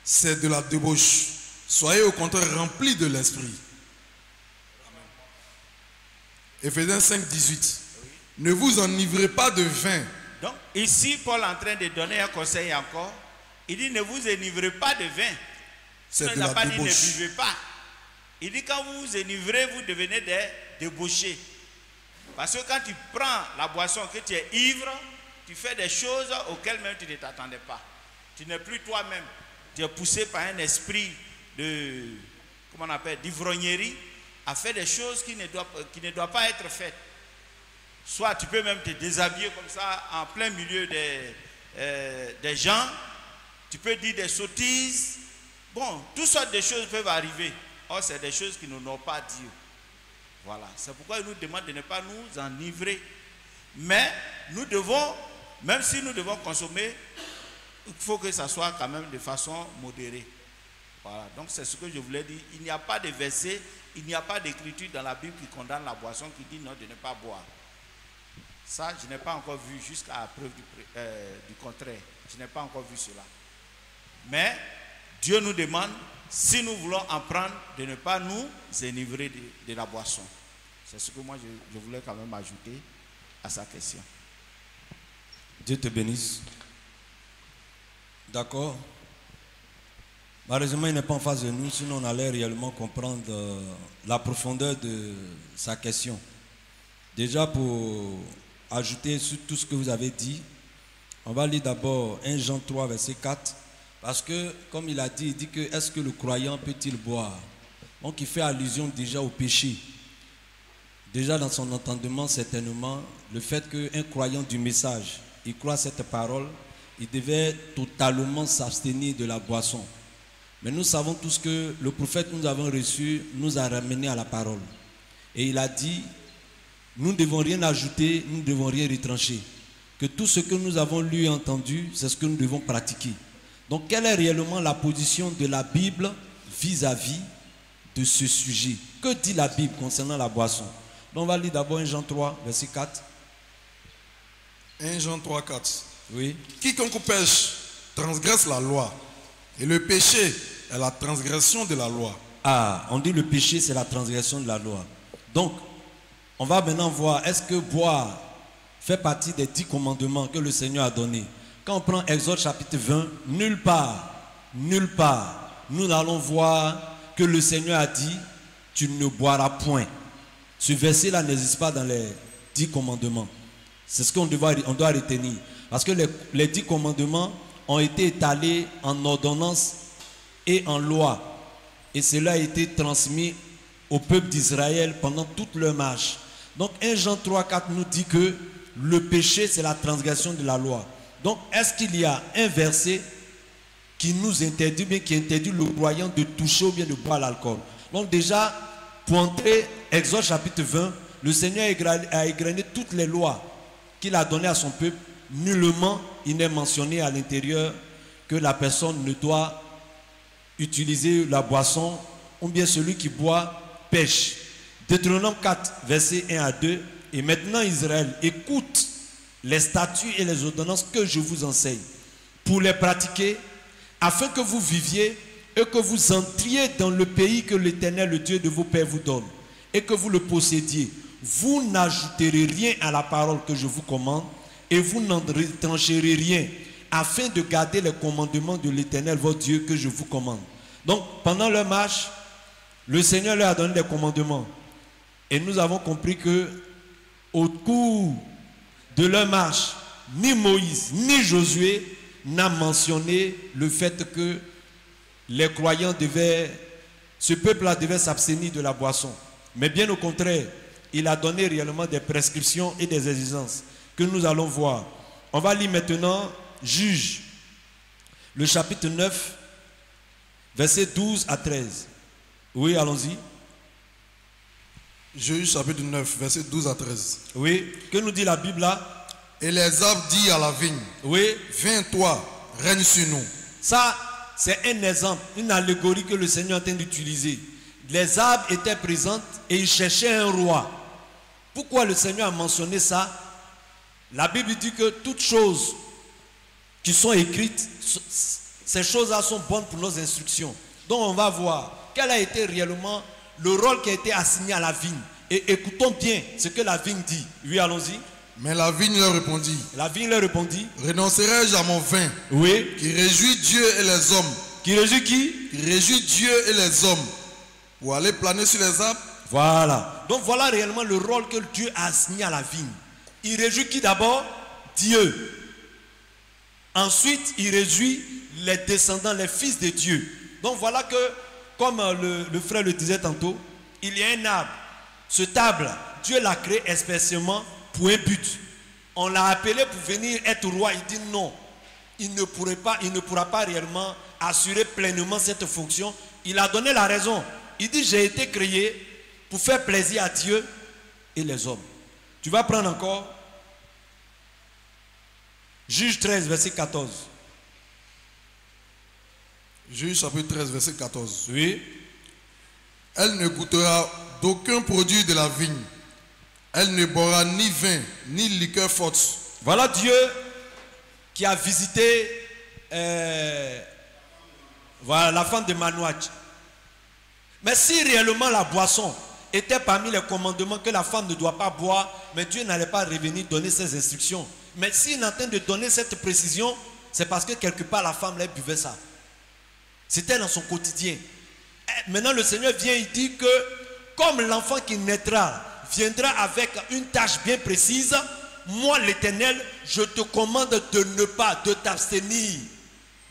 c'est de la débauche. Soyez au contraire remplis de l'esprit. Éphésiens 5, 18. Ne vous enivrez pas de vin. Donc, ici, Paul est en train de donner un conseil encore. Il dit, ne vous enivrez pas de vin. C'est de Il n'a la pas dit, ne débauche. buvez pas. Il dit, quand vous vous enivrez, vous devenez des débauchés. Parce que quand tu prends la boisson, que tu es ivre, tu fais des choses auxquelles même tu ne t'attendais pas. Tu n'es plus toi-même. Tu es poussé par un esprit de, comment on appelle, d'ivrognerie, à faire des choses qui ne doivent pas être faites. Soit tu peux même te déshabiller comme ça en plein milieu des gens. Tu peux dire des sottises. Bon, toutes sortes de choses peuvent arriver. Or, c'est des choses qui n'honorent pas Dieu. Voilà. C'est pourquoi il nous demande de ne pas nous enivrer. Mais nous devons, même si nous devons consommer, il faut que ça soit quand même de façon modérée. Voilà. Donc c'est ce que je voulais dire. Il n'y a pas de verset, il n'y a pas d'écriture dans la Bible qui condamne la boisson, qui dit non de ne pas boire. Ça, je n'ai pas encore vu jusqu'à la preuve du contraire. Je n'ai pas encore vu cela. Mais Dieu nous demande, si nous voulons en prendre, de ne pas nous enivrer de la boisson. C'est ce que moi je voulais quand même ajouter à sa question. Dieu te bénisse. D'accord. Malheureusement, il n'est pas en face de nous, sinon on allait réellement comprendre la profondeur de sa question. Déjà, pour ajouter sur tout ce que vous avez dit, on va lire d'abord 1 Jean 3, verset 4. Parce que, comme il a dit, il dit que est-ce que le croyant peut-il boire? Donc, il fait allusion déjà au péché. Déjà dans son entendement, certainement, le fait qu'un croyant du message, il croit cette parole, il devait totalement s'abstenir de la boisson. Mais nous savons tous que le prophète que nous avons reçu nous a ramenés à la parole. Et il a dit, nous ne devons rien ajouter, nous ne devons rien retrancher. Que tout ce que nous avons lu et entendu, c'est ce que nous devons pratiquer. Donc, quelle est réellement la position de la Bible vis-à-vis de ce sujet? Que dit la Bible concernant la boisson? Donc, on va lire d'abord 1 Jean 3, verset 4. 1 Jean 3, 4. Oui. Quiconque pêche transgresse la loi. Et le péché est la transgression de la loi. Ah, on dit le péché, c'est la transgression de la loi. Donc, on va maintenant voir, est-ce que boire fait partie des 10 commandements que le Seigneur a donnés? Quand on prend Exode chapitre 20, nulle part, nous allons voir que le Seigneur a dit, tu ne boiras point. Ce verset-là n'existe pas dans 10 commandements. C'est ce qu'on doit retenir. Parce que les 10 commandements ont été étalés en ordonnances et en loi. Et cela a été transmis au peuple d'Israël pendant toute leur marche. Donc 1 Jean 3, 4 nous dit que le péché, c'est la transgression de la loi. Donc est-ce qu'il y a un verset qui nous interdit, bien qui interdit le croyant de toucher ou bien de boire l'alcool? Donc déjà, pour entrer, Exode chapitre 20, le Seigneur a égrené toutes les lois qu'il a données à son peuple. Nullement il n'est mentionné à l'intérieur que la personne ne doit utiliser la boisson, ou bien celui qui boit pêche. Deutéronome 4, versets 1 à 2. Et maintenant Israël, écoute les statuts et les ordonnances que je vous enseigne, pour les pratiquer, afin que vous viviez et que vous entriez dans le pays que l'Éternel, le Dieu de vos pères, vous donne, et que vous le possédiez. Vous n'ajouterez rien à la parole que je vous commande, et vous n'en retrancherez rien, afin de garder les commandements de l'Éternel, votre Dieu, que je vous commande. Donc, pendant leur marche, le Seigneur leur a donné des commandements. Et nous avons compris que, au cours de leur marche, ni Moïse, ni Josué n'a mentionné le fait que les croyants ce peuple-là devait s'abstenir de la boisson. Mais bien au contraire, il a donné réellement des prescriptions et des exigences que nous allons voir. On va lire maintenant Juges, le chapitre 9, versets 12 à 13. Oui, allons-y. Juges chapitre 9, versets 12 à 13. Oui, que nous dit la Bible là? Et les arbres disent à la vigne, oui, viens toi, règne sur nous. Ça, c'est un exemple, une allégorie que le Seigneur est en train d'utiliser. Les arbres étaient présents et ils cherchaient un roi. Pourquoi le Seigneur a mentionné ça? La Bible dit que toutes choses qui sont écrites, ces choses-là sont bonnes pour nos instructions. Donc on va voir quel a été réellement le rôle qui a été assigné à la vigne. Et écoutons bien ce que la vigne dit. Oui, allons-y. Mais la vigne leur répondit. La vigne leur répondit. Renoncerai-je à mon vin? Oui. Qui réjouit Dieu et les hommes. Qui réjouit qui? Qui réjouit Dieu et les hommes. Pour aller planer sur les arbres. Voilà. Donc voilà réellement le rôle que Dieu a assigné à la vigne. Il réjouit qui d'abord? Dieu. Ensuite, il réjouit les descendants, les fils de Dieu. Donc voilà que, comme le frère le disait tantôt, il y a un arbre. Cet arbre, Dieu l'a créé spécialement pour un but. On l'a appelé pour venir être roi. Il dit non. Il ne pourra pas réellement assurer pleinement cette fonction. Il a donné la raison. Il dit j'ai été créé pour faire plaisir à Dieu et les hommes. Tu vas prendre encore Juge 13, verset 14. Juge chapitre 13, verset 14. Oui. Elle ne goûtera d'aucun produit de la vigne. Elle ne boira ni vin, ni liqueur forte. Voilà Dieu qui a visité voilà, la femme de Manoach. Mais si réellement la boisson était parmi les commandements que la femme ne doit pas boire, mais Dieu n'allait pas revenir donner ses instructions. Mais s'il est en train de donner cette précision, c'est parce que quelque part la femme là buvait ça. C'était dans son quotidien. Et maintenant le Seigneur vient et dit que comme l'enfant qui naîtra viendra avec une tâche bien précise, moi l'Éternel, je te commande de ne pas, de t'abstenir.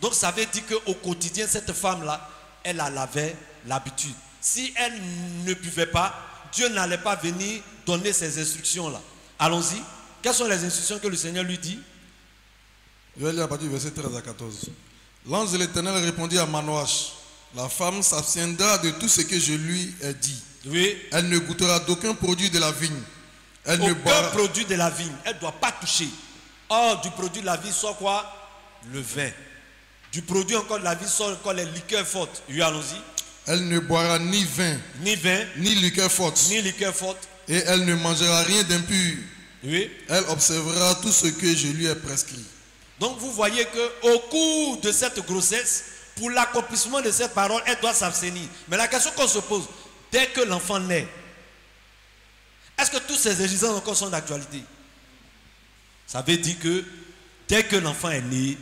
Donc ça veut dire qu'au quotidien, cette femme-là, elle avait l'habitude. Si elle ne buvait pas, Dieu n'allait pas venir donner ces instructions-là. Allons-y. Quelles sont les instructions que le Seigneur lui dit? Je vais lire à partir du verset 13 à 14. L'ange de l'Éternel répondit à Manoach, la femme s'abstiendra de tout ce que je lui ai dit. Oui. Elle ne goûtera d'aucun produit de la vigne. Aucun produit de la vigne. Elle ne doit pas toucher. Or, du produit de la vigne sort quoi? Le vin. Du produit encore de la vigne sort encore les liqueurs fortes. Oui, allons-y. Elle ne boira ni vin, ni liqueur forte. Et elle ne mangera rien d'impur. Oui. Elle observera tout ce que je lui ai prescrit. Donc vous voyez qu'au cours de cette grossesse, pour l'accomplissement de cette parole, elle doit s'abstenir. Mais la question qu'on se pose, dès que l'enfant naît, est-ce que toutes ces exigences encore sont d'actualité? Ça veut dire que dès que l'enfant est né,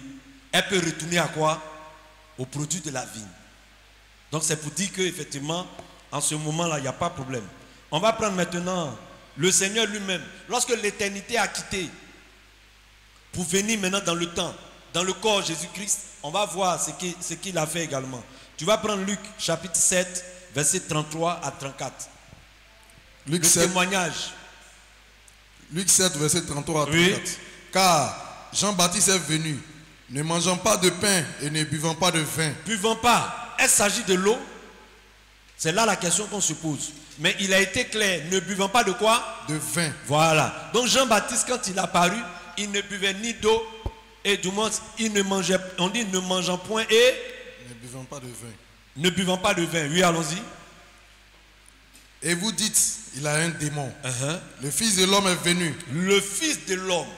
elle peut retourner à quoi? Au produit de la vigne. Donc c'est pour dire qu'effectivement, en ce moment-là, il n'y a pas de problème. On va prendre maintenant le Seigneur lui-même, lorsque l'éternité a quitté, pour venir maintenant dans le temps, dans le corps Jésus-Christ, on va voir ce qu'il a fait également. Tu vas prendre Luc chapitre 7, verset 33 à 34. Luc le 7, témoignage. Luc 7, verset 33 à 34. Oui. Car Jean-Baptiste est venu, ne mangeant pas de pain et ne buvant pas de vin. Buvant pas. Est-ce s'agit de l'eau? C'est là la question qu'on se pose. Mais il a été clair, ne buvant pas de quoi? De vin. Voilà. Donc Jean-Baptiste, quand il a paru, il ne buvait ni d'eau, et du moins, il ne mangeait, on dit ne mangeant point et Ne buvant pas de vin. ne buvant pas de vin. Oui, allons-y. Et vous dites, il a un démon. Uh-huh. Le Fils de l'homme est venu. Le Fils de l'homme,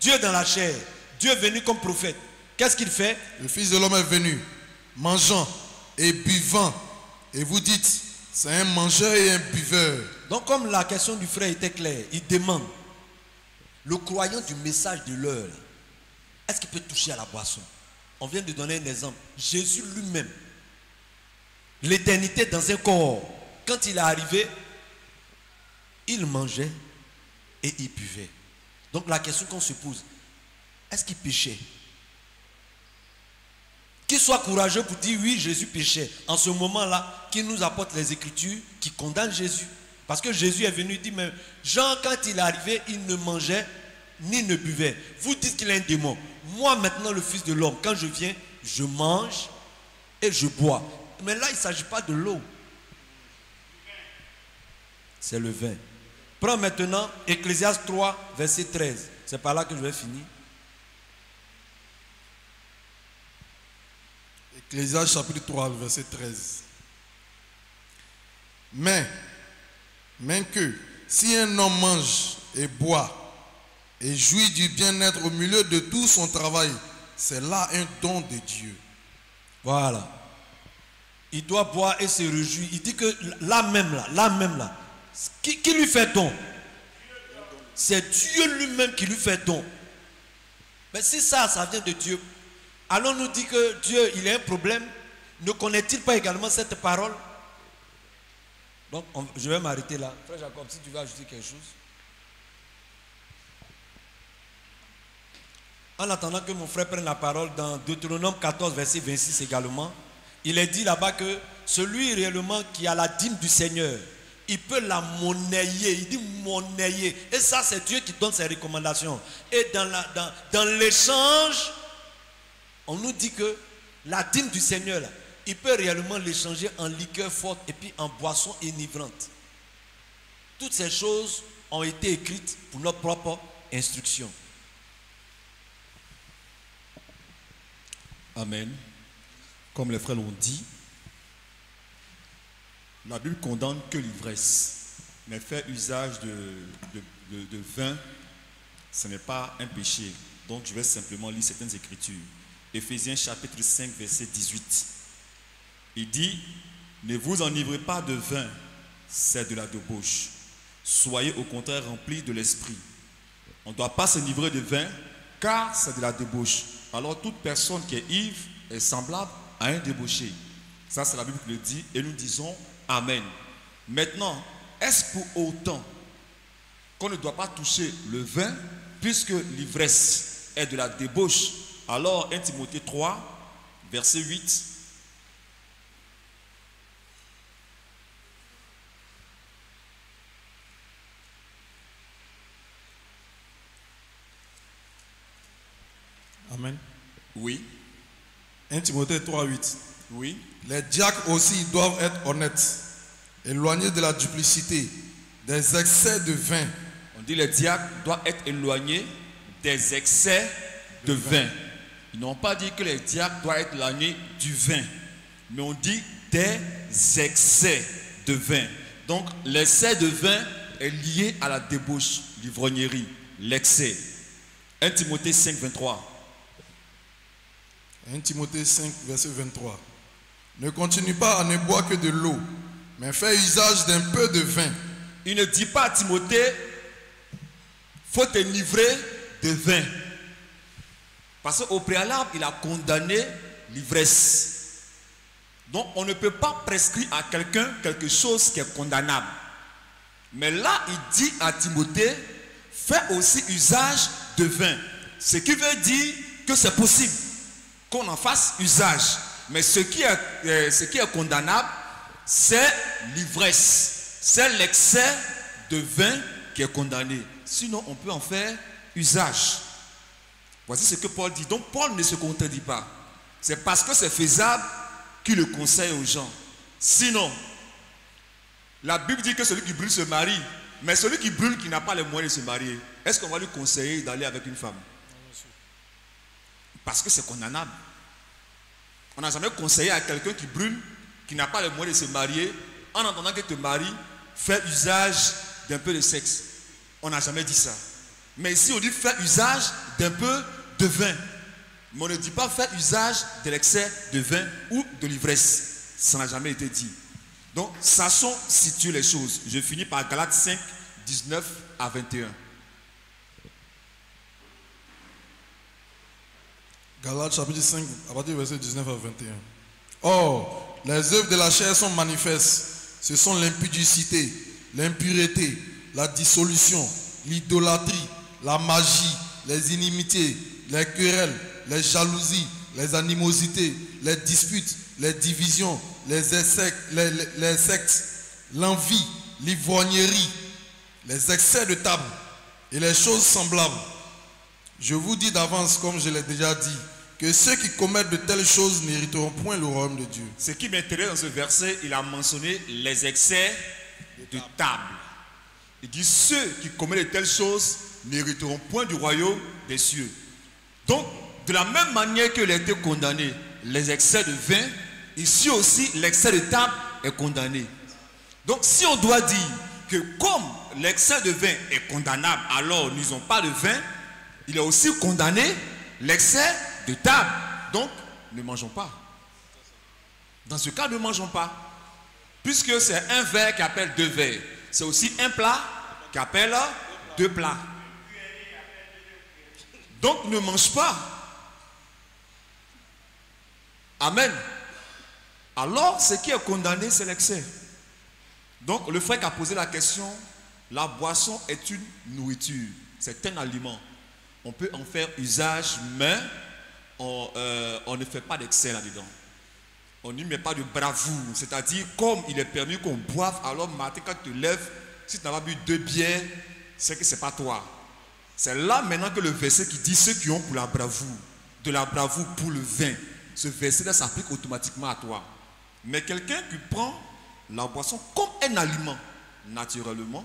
Dieu dans la chair, Dieu venu comme prophète. Qu'est-ce qu'il fait? Le Fils de l'homme est venu, mangeant et buvant. Et vous dites, c'est un mangeur et un buveur. Donc comme la question du frère était claire, il demande, le croyant du message de l'heure, est-ce qu'il peut toucher à la boisson? On vient de donner un exemple. Jésus lui-même, l'éternité dans un corps, quand il est arrivé, il mangeait et il buvait. Donc la question qu'on se pose, est-ce qu'il péchait? Qu'il soit courageux pour dire oui, Jésus péchait. En ce moment-là, qu'il nous apporte les Écritures qui condamnent Jésus. Parce que Jésus est venu dire, mais Jean, quand il est arrivé, il ne mangeait ni ne buvait. Vous dites qu'il est un démon. Moi, maintenant, le Fils de l'homme, quand je viens, je mange et je bois. Mais là, il ne s'agit pas de l'eau. C'est le vin. Prends maintenant Ecclésiaste 3, verset 13. C'est par là que je vais finir. Ecclésiaste chapitre 3, verset 13. Mais que si un homme mange et boit et jouit du bien-être au milieu de tout son travail, c'est là un don de Dieu. Voilà. Il doit boire et se réjouir. Il dit que là même là, qui lui fait don? C'est Dieu lui-même qui lui fait don. Mais si ça vient de Dieu, allons nous dire que Dieu, il a un problème. Ne connaît-il pas également cette parole? Donc, je vais m'arrêter là. Frère Jacob, si tu veux ajouter quelque chose. En attendant que mon frère prenne la parole dans Deutéronome 14, verset 26 également, il est dit là-bas que celui réellement qui a la dîme du Seigneur, il peut la monnayer. Il dit monnayer. Et ça, c'est Dieu qui donne ses recommandations. Et dans l'échange, on nous dit que la dîme du Seigneur, là, il peut réellement l'échanger en liqueur forte et puis en boisson enivrante. Toutes ces choses ont été écrites pour notre propre instruction. Amen. Comme les frères l'ont dit, la Bible condamne que l'ivresse, mais faire usage de vin, ce n'est pas un péché. Donc je vais simplement lire certaines écritures. Éphésiens chapitre 5, verset 18. Il dit, ne vous enivrez pas de vin, c'est de la débauche. Soyez au contraire remplis de l'esprit. On ne doit pas s'enivrer de vin, car c'est de la débauche. Alors toute personne qui est ivre est semblable à un débauché. Ça c'est la Bible qui le dit et nous disons Amen. Maintenant, est-ce pour autant qu'on ne doit pas toucher le vin puisque l'ivresse est de la débauche? Alors 1 Timothée 3, verset 8. Amen. Oui. 1 Timothée 3, 8. Oui. Les diacres aussi doivent être honnêtes, éloignés de la duplicité, des excès de vin. On dit les diacres doivent être éloignés des excès de vin. Ils n'ont pas dit que les diacres doivent être éloignés du vin, mais on dit des excès de vin. Donc l'excès de vin est lié à la débauche, l'ivrognerie, l'excès. 1 Timothée 5, 23. 1 Timothée 5, verset 23. Ne continue pas à ne boire que de l'eau, mais fais usage d'un peu de vin. Il ne dit pas à Timothée, faut t'enivrer de vin. Parce qu'au préalable, il a condamné l'ivresse. Donc, on ne peut pas prescrire à quelqu'un quelque chose qui est condamnable. Mais là, il dit à Timothée, fais aussi usage de vin. Ce qui veut dire que c'est possible qu'on en fasse usage. Mais ce qui est condamnable, c'est l'ivresse. C'est l'excès de vin qui est condamné. Sinon, on peut en faire usage. Voici ce que Paul dit. Donc, Paul ne se contredit pas. C'est parce que c'est faisable qu'il le conseille aux gens. Sinon, la Bible dit que celui qui brûle se marie. Mais celui qui brûle, qui n'a pas les moyens de se marier, est-ce qu'on va lui conseiller d'aller avec une femme? Parce que c'est condamnable. On n'a jamais conseillé à quelqu'un qui brûle, qui n'a pas les moyens de se marier, en entendant qu'il te marie, faire usage d'un peu de sexe. On n'a jamais dit ça. Mais ici, on dit faire usage d'un peu de vin. Mais on ne dit pas faire usage de l'excès de vin ou de l'ivresse. Ça n'a jamais été dit. Donc, sachons situer les choses. Je finis par Galates 5, 19 à 21. Galates chapitre 5, à partir du verset 19 à 21. Or, les œuvres de la chair sont manifestes. Ce sont l'impudicité, l'impureté, la dissolution, l'idolâtrie, la magie, les inimitiés, les querelles, les jalousies, les animosités, les disputes, les divisions, les sectes, l'envie, l'ivrognerie, les excès de table et les choses semblables. Je vous dis d'avance, comme je l'ai déjà dit, que ceux qui commettent de telles choses n'hériteront point le royaume de Dieu. Ce qui m'intéresse dans ce verset, il a mentionné les excès de table. Il dit ceux qui commettent de telles choses n'hériteront point du royaume des cieux. Donc, de la même manière qu'il a été condamné, les excès de vin, ici aussi, l'excès de table est condamné. Donc, si on doit dire que comme l'excès de vin est condamnable, alors nous n'avons pas de vin, il est aussi condamné l'excès de table. Donc, ne mangeons pas. Dans ce cas, ne mangeons pas. Puisque c'est un verre qui appelle deux verres. C'est aussi un plat qui appelle deux plats. Donc, ne mange pas. Amen. Alors, ce qui est condamné, c'est l'excès. Donc, le frère qui a posé la question, la boisson est une nourriture. C'est un aliment. On peut en faire usage, mais on ne fait pas d'excès là-dedans. On n'y met pas de bravoure. C'est-à-dire, comme il est permis qu'on boive, alors matin, quand tu te lèves, si tu n'as pas bu 2 bières, c'est que ce n'est pas toi. C'est là maintenant que le verset qui dit ceux qui ont pour la bravoure, de la bravoure pour le vin, ce verset-là s'applique automatiquement à toi. Mais quelqu'un qui prend la boisson comme un aliment, naturellement,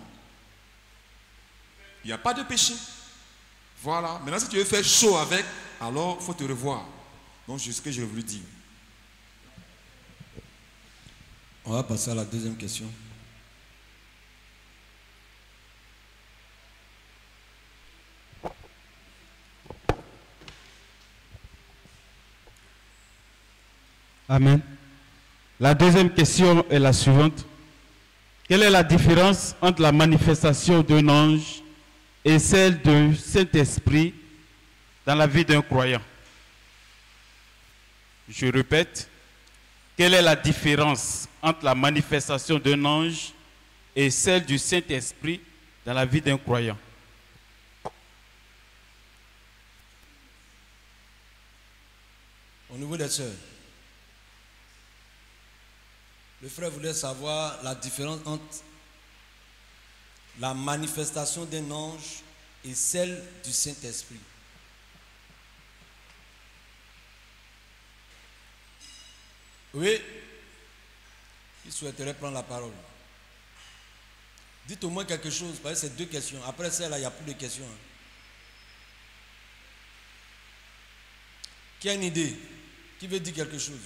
il n'y a pas de péché. Voilà. Maintenant, si tu veux faire chaud avec, alors il faut te revoir. Donc, c'est ce que je voulais dire. On va passer à la deuxième question. Amen. La deuxième question est la suivante. Quelle est la différence entre la manifestation d'un ange et celle du Saint-Esprit dans la vie d'un croyant? Je répète, quelle est la différence entre la manifestation d'un ange et celle du Saint-Esprit dans la vie d'un croyant? Au niveau des sœurs, le frère voulait savoir la différence entre la manifestation d'un ange et celle du Saint-Esprit. Oui, il souhaiterait prendre la parole. Dites au moins quelque chose, parce que c'est 2 questions. Après celle-là, il n'y a plus de questions. Qui a une idée? Qui veut dire quelque chose?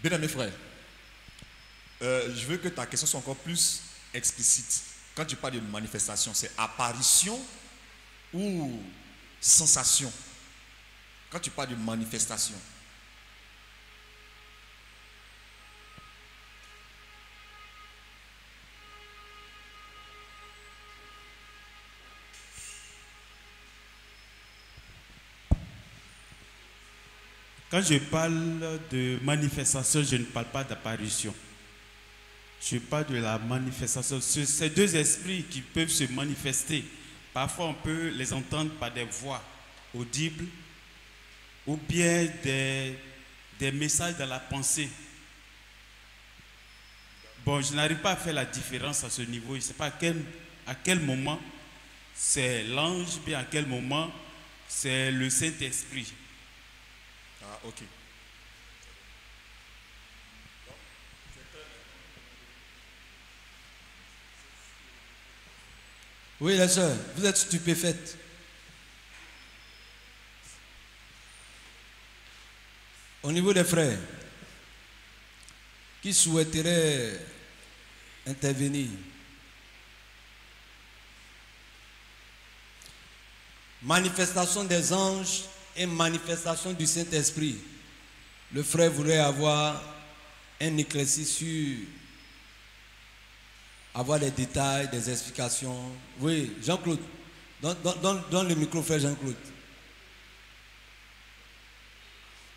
Bien mes frères, je veux que ta question soit encore plus explicite. Quand tu parles de manifestation, c'est apparition ou sensation? Quand tu parles de manifestation. Quand je parle de manifestation, je ne parle pas d'apparition. Je parle de la manifestation. Ces deux esprits qui peuvent se manifester, parfois on peut les entendre par des voix audibles ou bien des messages dans la pensée. Bon, je n'arrive pas à faire la différence à ce niveau. Je ne sais pas à quel moment c'est l'ange, bien à quel moment c'est le Saint-Esprit. Ah, ok. Oui, la sœur, vous êtes stupéfaite. Au niveau des frères qui souhaiteraient intervenir, manifestation des anges et manifestation du Saint-Esprit. Le frère voudrait avoir un éclairci sur avoir les détails, des explications. Oui, Jean-Claude, donne le micro, frère Jean-Claude.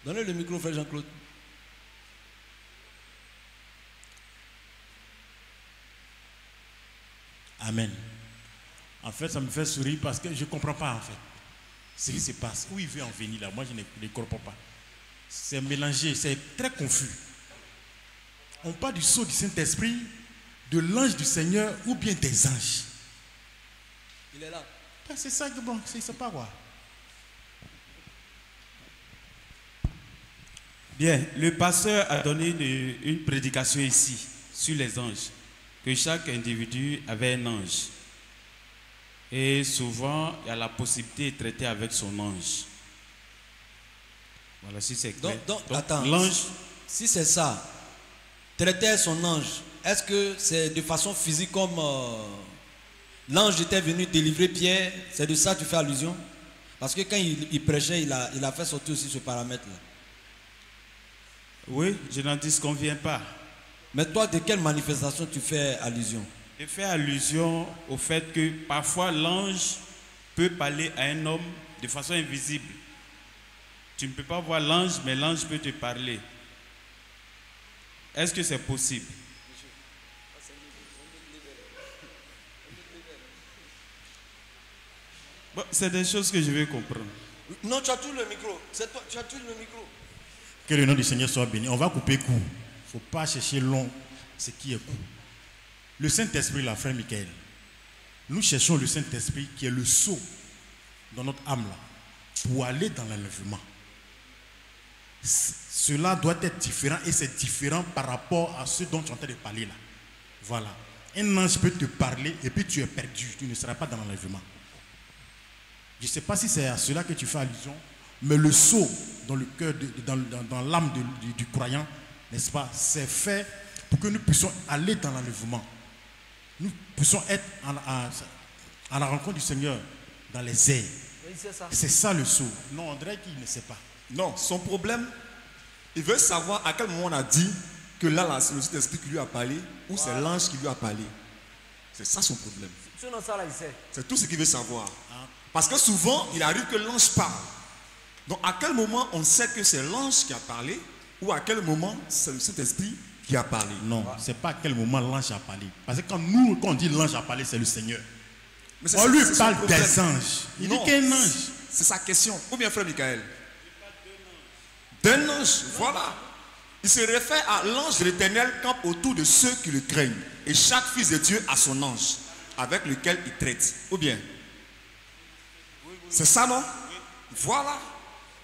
Donnez le micro, frère Jean-Claude. Amen. En fait, ça me fait sourire parce que je ne comprends pas en fait ce qui se passe. Où il veut en venir là, moi je ne comprends pas. C'est mélangé, c'est très confus. On parle du sceau du Saint-Esprit, de l'ange du Seigneur ou bien des anges. Il est là. C'est ça que bon, c'est pas quoi. Bien, le pasteur a donné une prédication ici sur les anges, que chaque individu avait un ange. Et souvent, il y a la possibilité de traiter avec son ange. Voilà, si c'est clair. Donc, attends, l'ange, si c'est ça, traiter son ange, est-ce que c'est de façon physique comme l'ange était venu délivrer Pierre? C'est de ça que tu fais allusion? Parce que quand il prêchait, il a fait sortir aussi ce paramètre-là. oui, je n'en disconviens pas. Mais toi, de quelle manifestation tu fais allusion? Je fais allusion au fait que parfois l'ange peut parler à un homme de façon invisible. Tu ne peux pas voir l'ange, mais l'ange peut te parler. Est-ce que c'est possible? Bon, c'est des choses que je vais comprendre. Non, tu as tout le micro. C'est toi, tu as tout le micro. Que le nom du Seigneur soit béni. On va couper court. Il ne faut pas chercher long ce qui est court. Le Saint-Esprit, la frère Michael, nous cherchons le Saint-Esprit qui est le sceau dans notre âme là, pour aller dans l'enlèvement. Cela doit être différent et c'est différent par rapport à ce dont tu es en train de parler là. Voilà. Un ange peut te parler et puis tu es perdu. Tu ne seras pas dans l'enlèvement. Je ne sais pas si c'est à cela que tu fais allusion, mais le sceau dans le cœur, dans l'âme du croyant, n'est-ce pas, c'est fait pour que nous puissions aller dans l'enlèvement. Nous puissions être à la rencontre du Seigneur dans les airs. Oui, c'est ça. C'est ça le sceau. Non, André qui ne sait pas. Non, son problème, il veut savoir à quel moment on a dit que là c'est le Saint-Esprit qui lui a parlé ou c'est l'ange qui lui a parlé. C'est ça son problème. Sinon, ça là, il sait. C'est tout ce qu'il veut savoir. Parce que souvent, il arrive que l'ange parle. Donc, à quel moment on sait que c'est l'ange qui a parlé ou à quel moment c'est le Saint-Esprit qui a parlé? Non, ce n'est pas à quel moment l'ange a parlé. Parce que quand on dit l'ange a parlé, c'est le Seigneur. Mais on lui parle des anges. Il dit qu'un ange. C'est sa question. Ou bien frère Michael? D'un ange, voilà. Il se réfère à l'ange de l'Éternel campe autour de ceux qui le craignent. Et chaque fils de Dieu a son ange avec lequel il traite. Ou bien? C'est ça, non? Voilà.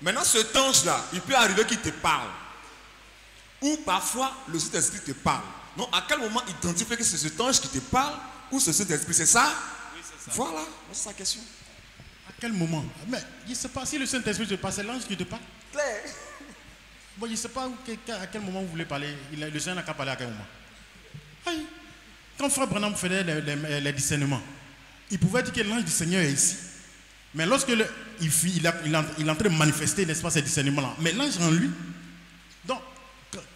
Maintenant, cet ange-là, il peut arriver qu'il te parle. Ou parfois, le Saint-Esprit te parle. Donc, à quel moment identifier que c'est cet ange qui te parle ou c'est cet esprit? C'est ça? Oui, c'est ça. Voilà, c'est sa question. À quel moment? Mais je ne sais pas si le Saint-Esprit te parle, c'est l'ange qui te parle. Claire. Bon, je ne sais pas à quel moment vous voulez parler. Le Seigneur n'a qu'à parler à quel moment. Aïe. Quand Frère Branham faisait les discernements, il pouvait dire que l'ange du Seigneur est ici. Mais lorsque il est en train de manifester, n'est-ce pas, ces discernements-là, mais l'ange en lui. Donc,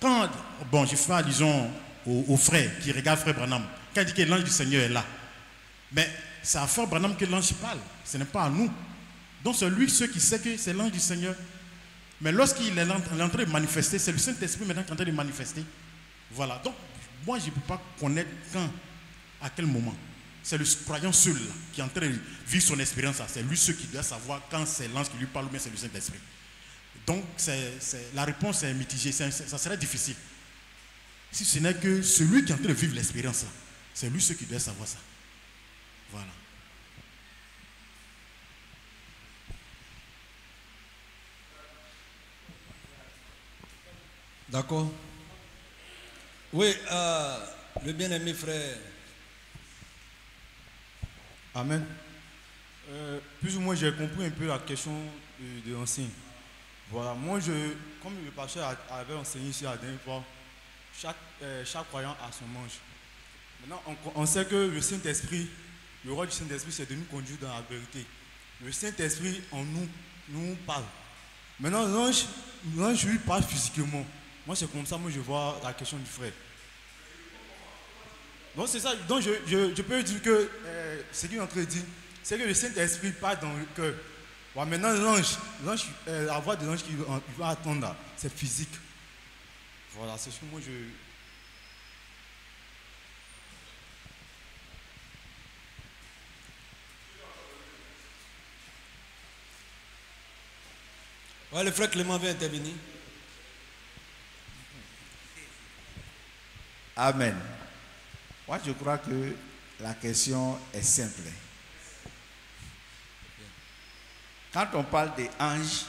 quand, bon, je fais allusion aux frères qui regardent Frère Branham, quand il dit que l'ange du Seigneur est là, mais c'est à Frère Branham que l'ange parle, ce n'est pas à nous. Donc, c'est lui, ceux qui sait que c'est l'ange du Seigneur Mais lorsqu'il est en train de manifester, c'est le Saint-Esprit maintenant qui est en train de manifester. Voilà. Donc, moi, je ne peux pas connaître quand, à quel moment. C'est le croyant seul là, qui est en train de vivre son expérience. C'est lui seul qui doit savoir quand c'est l'ange qui lui parle ou bien c'est le Saint-Esprit. Donc, la réponse est mitigée. Ça serait difficile. Si ce n'est que celui qui est en train de vivre l'expérience là, c'est lui seul qui doit savoir ça. Voilà. D'accord. Oui, le bien-aimé frère. Amen. Plus ou moins, j'ai compris un peu la question de l'enseigne. Voilà, moi, comme le pasteur avait enseigné ici la dernière fois, chaque croyant a son ange. Maintenant, on sait que le Saint-Esprit, le rôle du Saint-Esprit, c'est de nous conduire dans la vérité. Le Saint-Esprit en nous parle. Maintenant, l'ange lui parle physiquement. Moi, c'est comme ça, moi, je vois la question du frère. Donc, c'est ça. Donc, je peux dire que ce qu'il est en train de dire, c'est que le Saint-Esprit parle dans le cœur. Ouais, maintenant, l'ange, la voix de l'ange qu'il va attendre, c'est physique. Voilà, c'est ce que moi, Ouais, le frère Clément veut intervenir. Amen. Moi, je crois que la question est simple. Quand on parle des anges,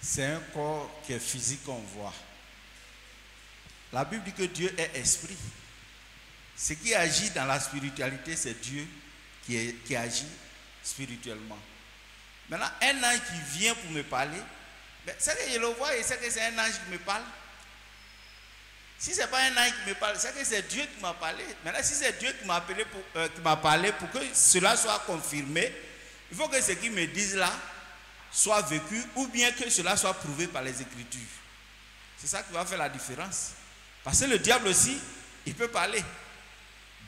c'est un corps qui est physique qu'on voit. La Bible dit que Dieu est esprit. Ce qui agit dans la spiritualité, c'est Dieu qui agit spirituellement. Maintenant, un ange qui vient pour me parler, c'est que je le vois et c'est que c'est un ange qui me parle. Si ce n'est pas un ange qui me parle, c'est que c'est Dieu qui m'a parlé. Maintenant, si c'est Dieu qui m'a parlé pour que cela soit confirmé, il faut que ce qu'il me dise là soit vécu ou bien que cela soit prouvé par les Écritures. C'est ça qui va faire la différence. Parce que le diable aussi, il peut parler.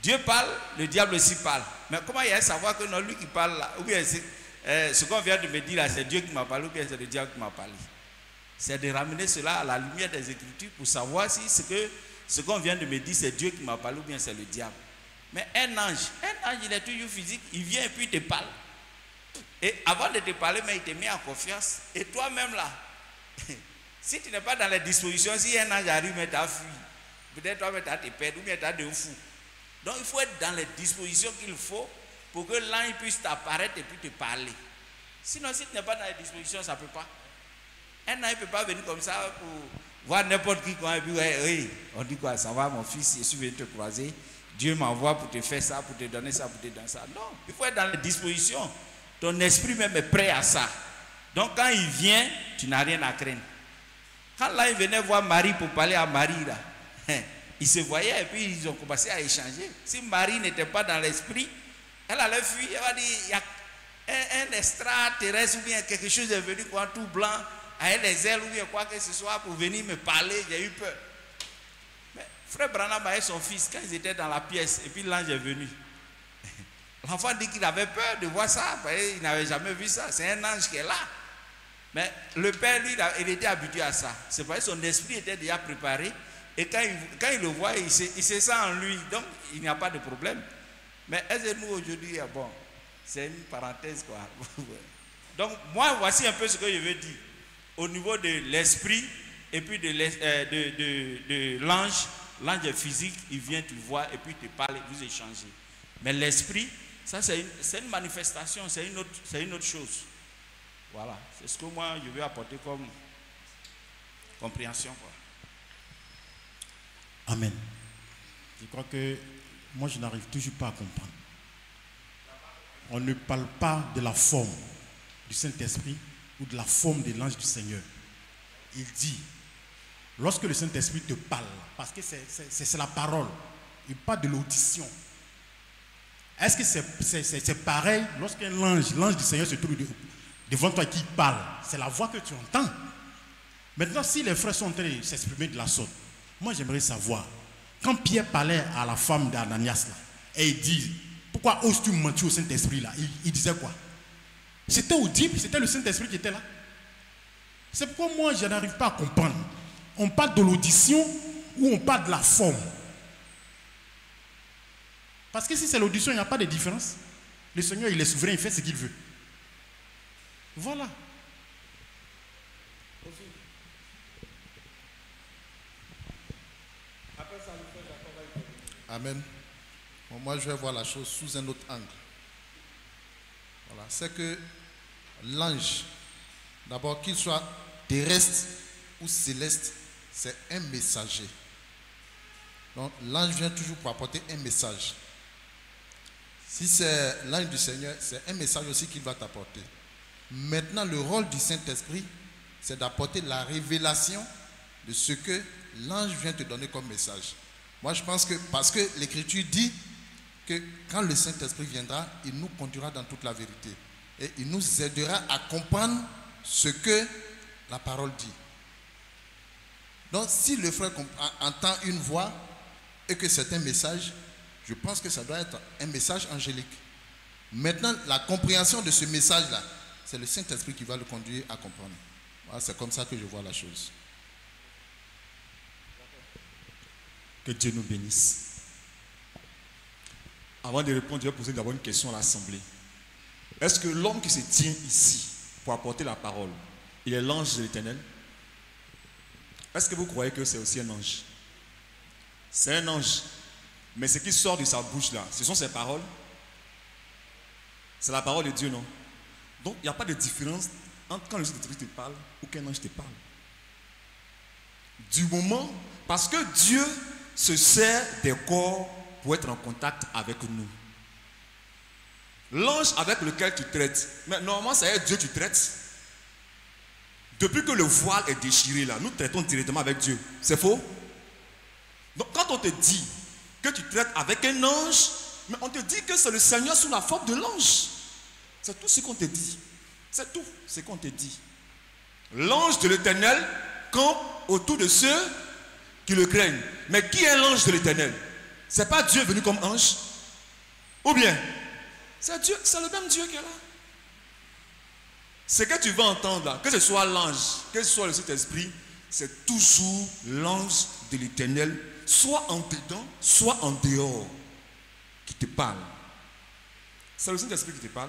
Dieu parle, le diable aussi parle. Mais comment il y a à savoir que non, lui qui parle là, ou bien ce qu'on vient de me dire là, c'est Dieu qui m'a parlé ou bien c'est le diable qui m'a parlé. C'est de ramener cela à la lumière des Écritures pour savoir si ce qu'on vient de me dire, c'est Dieu qui m'a parlé ou bien c'est le diable. Mais un ange, il est toujours physique, il vient et puis il te parle. Et avant de te parler, mais il te met en confiance. Et toi-même là, si tu n'es pas dans les dispositions, si un ange arrive, mais tu as fui, peut-être toi-même tu as te perdre ou bien tu as de fou. Donc il faut être dans les dispositions qu'il faut pour que l'ange puisse t'apparaître et puis te parler. Sinon, si tu n'es pas dans les dispositions, ça ne peut pas. Un ange ne peut pas venir comme ça pour voir n'importe qui. Et puis, oui, on dit quoi, ça va mon fils, je suis venu te croiser. Dieu m'envoie pour te faire ça, pour te donner ça, pour te donner ça. Non, il faut être dans les dispositions. Ton esprit même est prêt à ça. Donc quand il vient, tu n'as rien à craindre. Quand là, il venait voir Marie pour parler à Marie, là, ils se voyaient et puis ils ont commencé à échanger. Si Marie n'était pas dans l'esprit, elle allait fuir. Elle va dire, il y a un extraterrestre ou bien quelque chose est venu quoi, tout blanc, avec les ailes ou bien quoi que ce soit pour venir me parler. J'ai eu peur. Mais frère Branham avait son fils quand ils étaient dans la pièce et puis l'ange est venu. L'enfant dit qu'il avait peur de voir ça, parce qu'il n'avait jamais vu ça. C'est un ange qui est là. Mais le père, lui, il était habitué à ça. C'est parce que son esprit était déjà préparé. Et quand il le voit, il se sent en lui. Donc, il n'y a pas de problème. Mais est-ce que nous, aujourd'hui, bon, c'est une parenthèse, quoi. Donc, moi, voici un peu ce que je veux dire. Au niveau de l'esprit et puis de l'ange, l'ange est physique, il vient, tu vois, et puis il te parle, vous échangez. Mais l'esprit, ça c'est une manifestation, c'est une autre chose. Voilà, c'est ce que moi je veux apporter comme compréhension, quoi. Amen. Je crois que moi je n'arrive toujours pas à comprendre. On ne parle pas de la forme du Saint-Esprit ou de la forme de l'ange du Seigneur. Il dit, lorsque le Saint-Esprit te parle, parce que c'est la parole, il parle de l'audition. Est-ce que c'est pareil lorsqu'un l'ange du Seigneur se trouve devant toi qui parle? C'est la voix que tu entends. Maintenant, si les frères sont en train de s'exprimer de la sorte, moi j'aimerais savoir, quand Pierre parlait à la femme d'Ananias, et il dit, pourquoi oses-tu mentir au Saint-Esprit là? Il disait quoi? C'était audible, c'était le Saint-Esprit qui était là. C'est pourquoi moi, je n'arrive pas à comprendre. On parle de l'audition ou on parle de la forme. Parce que si c'est l'audition, il n'y a pas de différence. Le Seigneur, il est souverain, il fait ce qu'il veut. Voilà. Amen. Bon, moi, je vais voir la chose sous un autre angle. Voilà. C'est que l'ange, d'abord, qu'il soit terrestre ou céleste, c'est un messager. Donc, l'ange vient toujours pour apporter un message. Si c'est l'ange du Seigneur, c'est un message aussi qu'il va t'apporter. Maintenant, le rôle du Saint-Esprit, c'est d'apporter la révélation de ce que l'ange vient te donner comme message. Moi, je pense que, parce que l'Écriture dit que quand le Saint-Esprit viendra, il nous conduira dans toute la vérité. Et il nous aidera à comprendre ce que la parole dit. Donc, si le frère entend une voix et que c'est un message, je pense que ça doit être un message angélique. Maintenant, la compréhension de ce message-là, c'est le Saint-Esprit qui va le conduire à comprendre. Voilà, c'est comme ça que je vois la chose. Que Dieu nous bénisse. Avant de répondre, je vais poser d'abord une question à l'Assemblée. Est-ce que l'homme qui se tient ici pour apporter la parole, il est l'ange de l'Éternel? Est-ce que vous croyez que c'est aussi un ange? C'est un ange. Mais ce qui sort de sa bouche là, ce sont ses paroles. C'est la parole de Dieu, non? Donc il n'y a pas de différence entre quand le Saint-Esprit te parle ou qu'un ange te parle. Du moment, parce que Dieu se sert des corps pour être en contact avec nous. L'ange avec lequel tu traites, mais normalement c'est Dieu que tu traites. Depuis que le voile est déchiré là, nous traitons directement avec Dieu. C'est faux? Donc quand on te dit que tu traites avec un ange, mais on te dit que c'est le Seigneur sous la forme de l'ange. C'est tout ce qu'on te dit. C'est tout ce qu'on te dit. L'ange de l'Éternel campe autour de ceux qui le craignent. Mais qui est l'ange de l'Éternel? C'est pas Dieu venu comme ange? Ou bien c'est Dieu, c'est le même Dieu qui est là. Ce que tu vas entendre là, que ce soit l'ange, que ce soit le Saint-Esprit, c'est toujours l'ange de l'Éternel, soit en dedans, soit en dehors, qui te parle. C'est le Saint-Esprit qui te parle.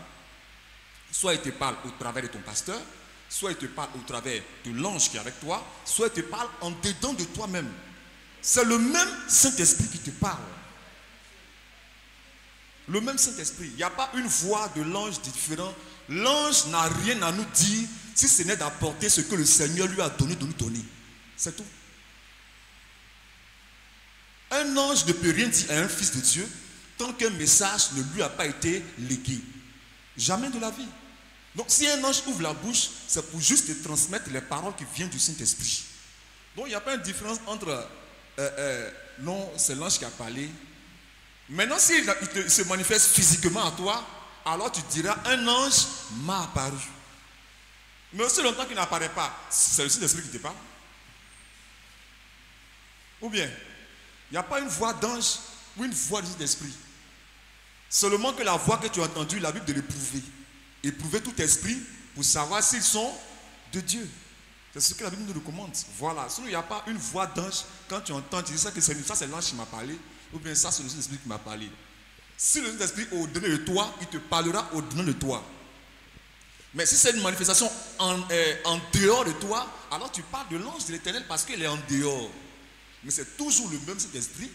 Soit il te parle au travers de ton pasteur, soit il te parle au travers de l'ange qui est avec toi, soit il te parle en dedans de toi-même. C'est le même Saint-Esprit qui te parle. Le même Saint-Esprit. Il n'y a pas une voix de l'ange différente. L'ange n'a rien à nous dire si ce n'est d'apporter ce que le Seigneur lui a donné de nous donner. C'est tout. Un ange ne peut rien dire à un fils de Dieu tant qu'un message ne lui a pas été légué. Jamais de la vie. Donc si un ange ouvre la bouche, c'est pour juste te transmettre les paroles qui viennent du Saint-Esprit. Donc il n'y a pas une différence entre non, c'est l'ange qui a parlé. Maintenant, s'il se manifeste physiquement à toi, alors tu diras, un ange m'a apparu. Mais aussi longtemps qu'il n'apparaît pas, c'est le Saint-Esprit qui te parle. Ou bien, il n'y a pas une voix d'ange ou une voix du Saint-Esprit. Seulement que la voix que tu as entendue, la Bible de l'éprouver. Éprouver tout esprit pour savoir s'ils sont de Dieu. C'est ce que la Bible nous recommande. Voilà. Sinon, il n'y a pas une voix d'ange. Quand tu entends, tu dis ça, que ça c'est l'ange qui m'a parlé. Ou bien ça, c'est le Saint-Esprit qui m'a parlé. Si le Saint-Esprit est au-delà de toi, il te parlera au-delà de toi. Mais si c'est une manifestation en dehors de toi, alors tu parles de l'ange de l'Éternel parce qu'il est en dehors. Mais c'est toujours le même Saint-Esprit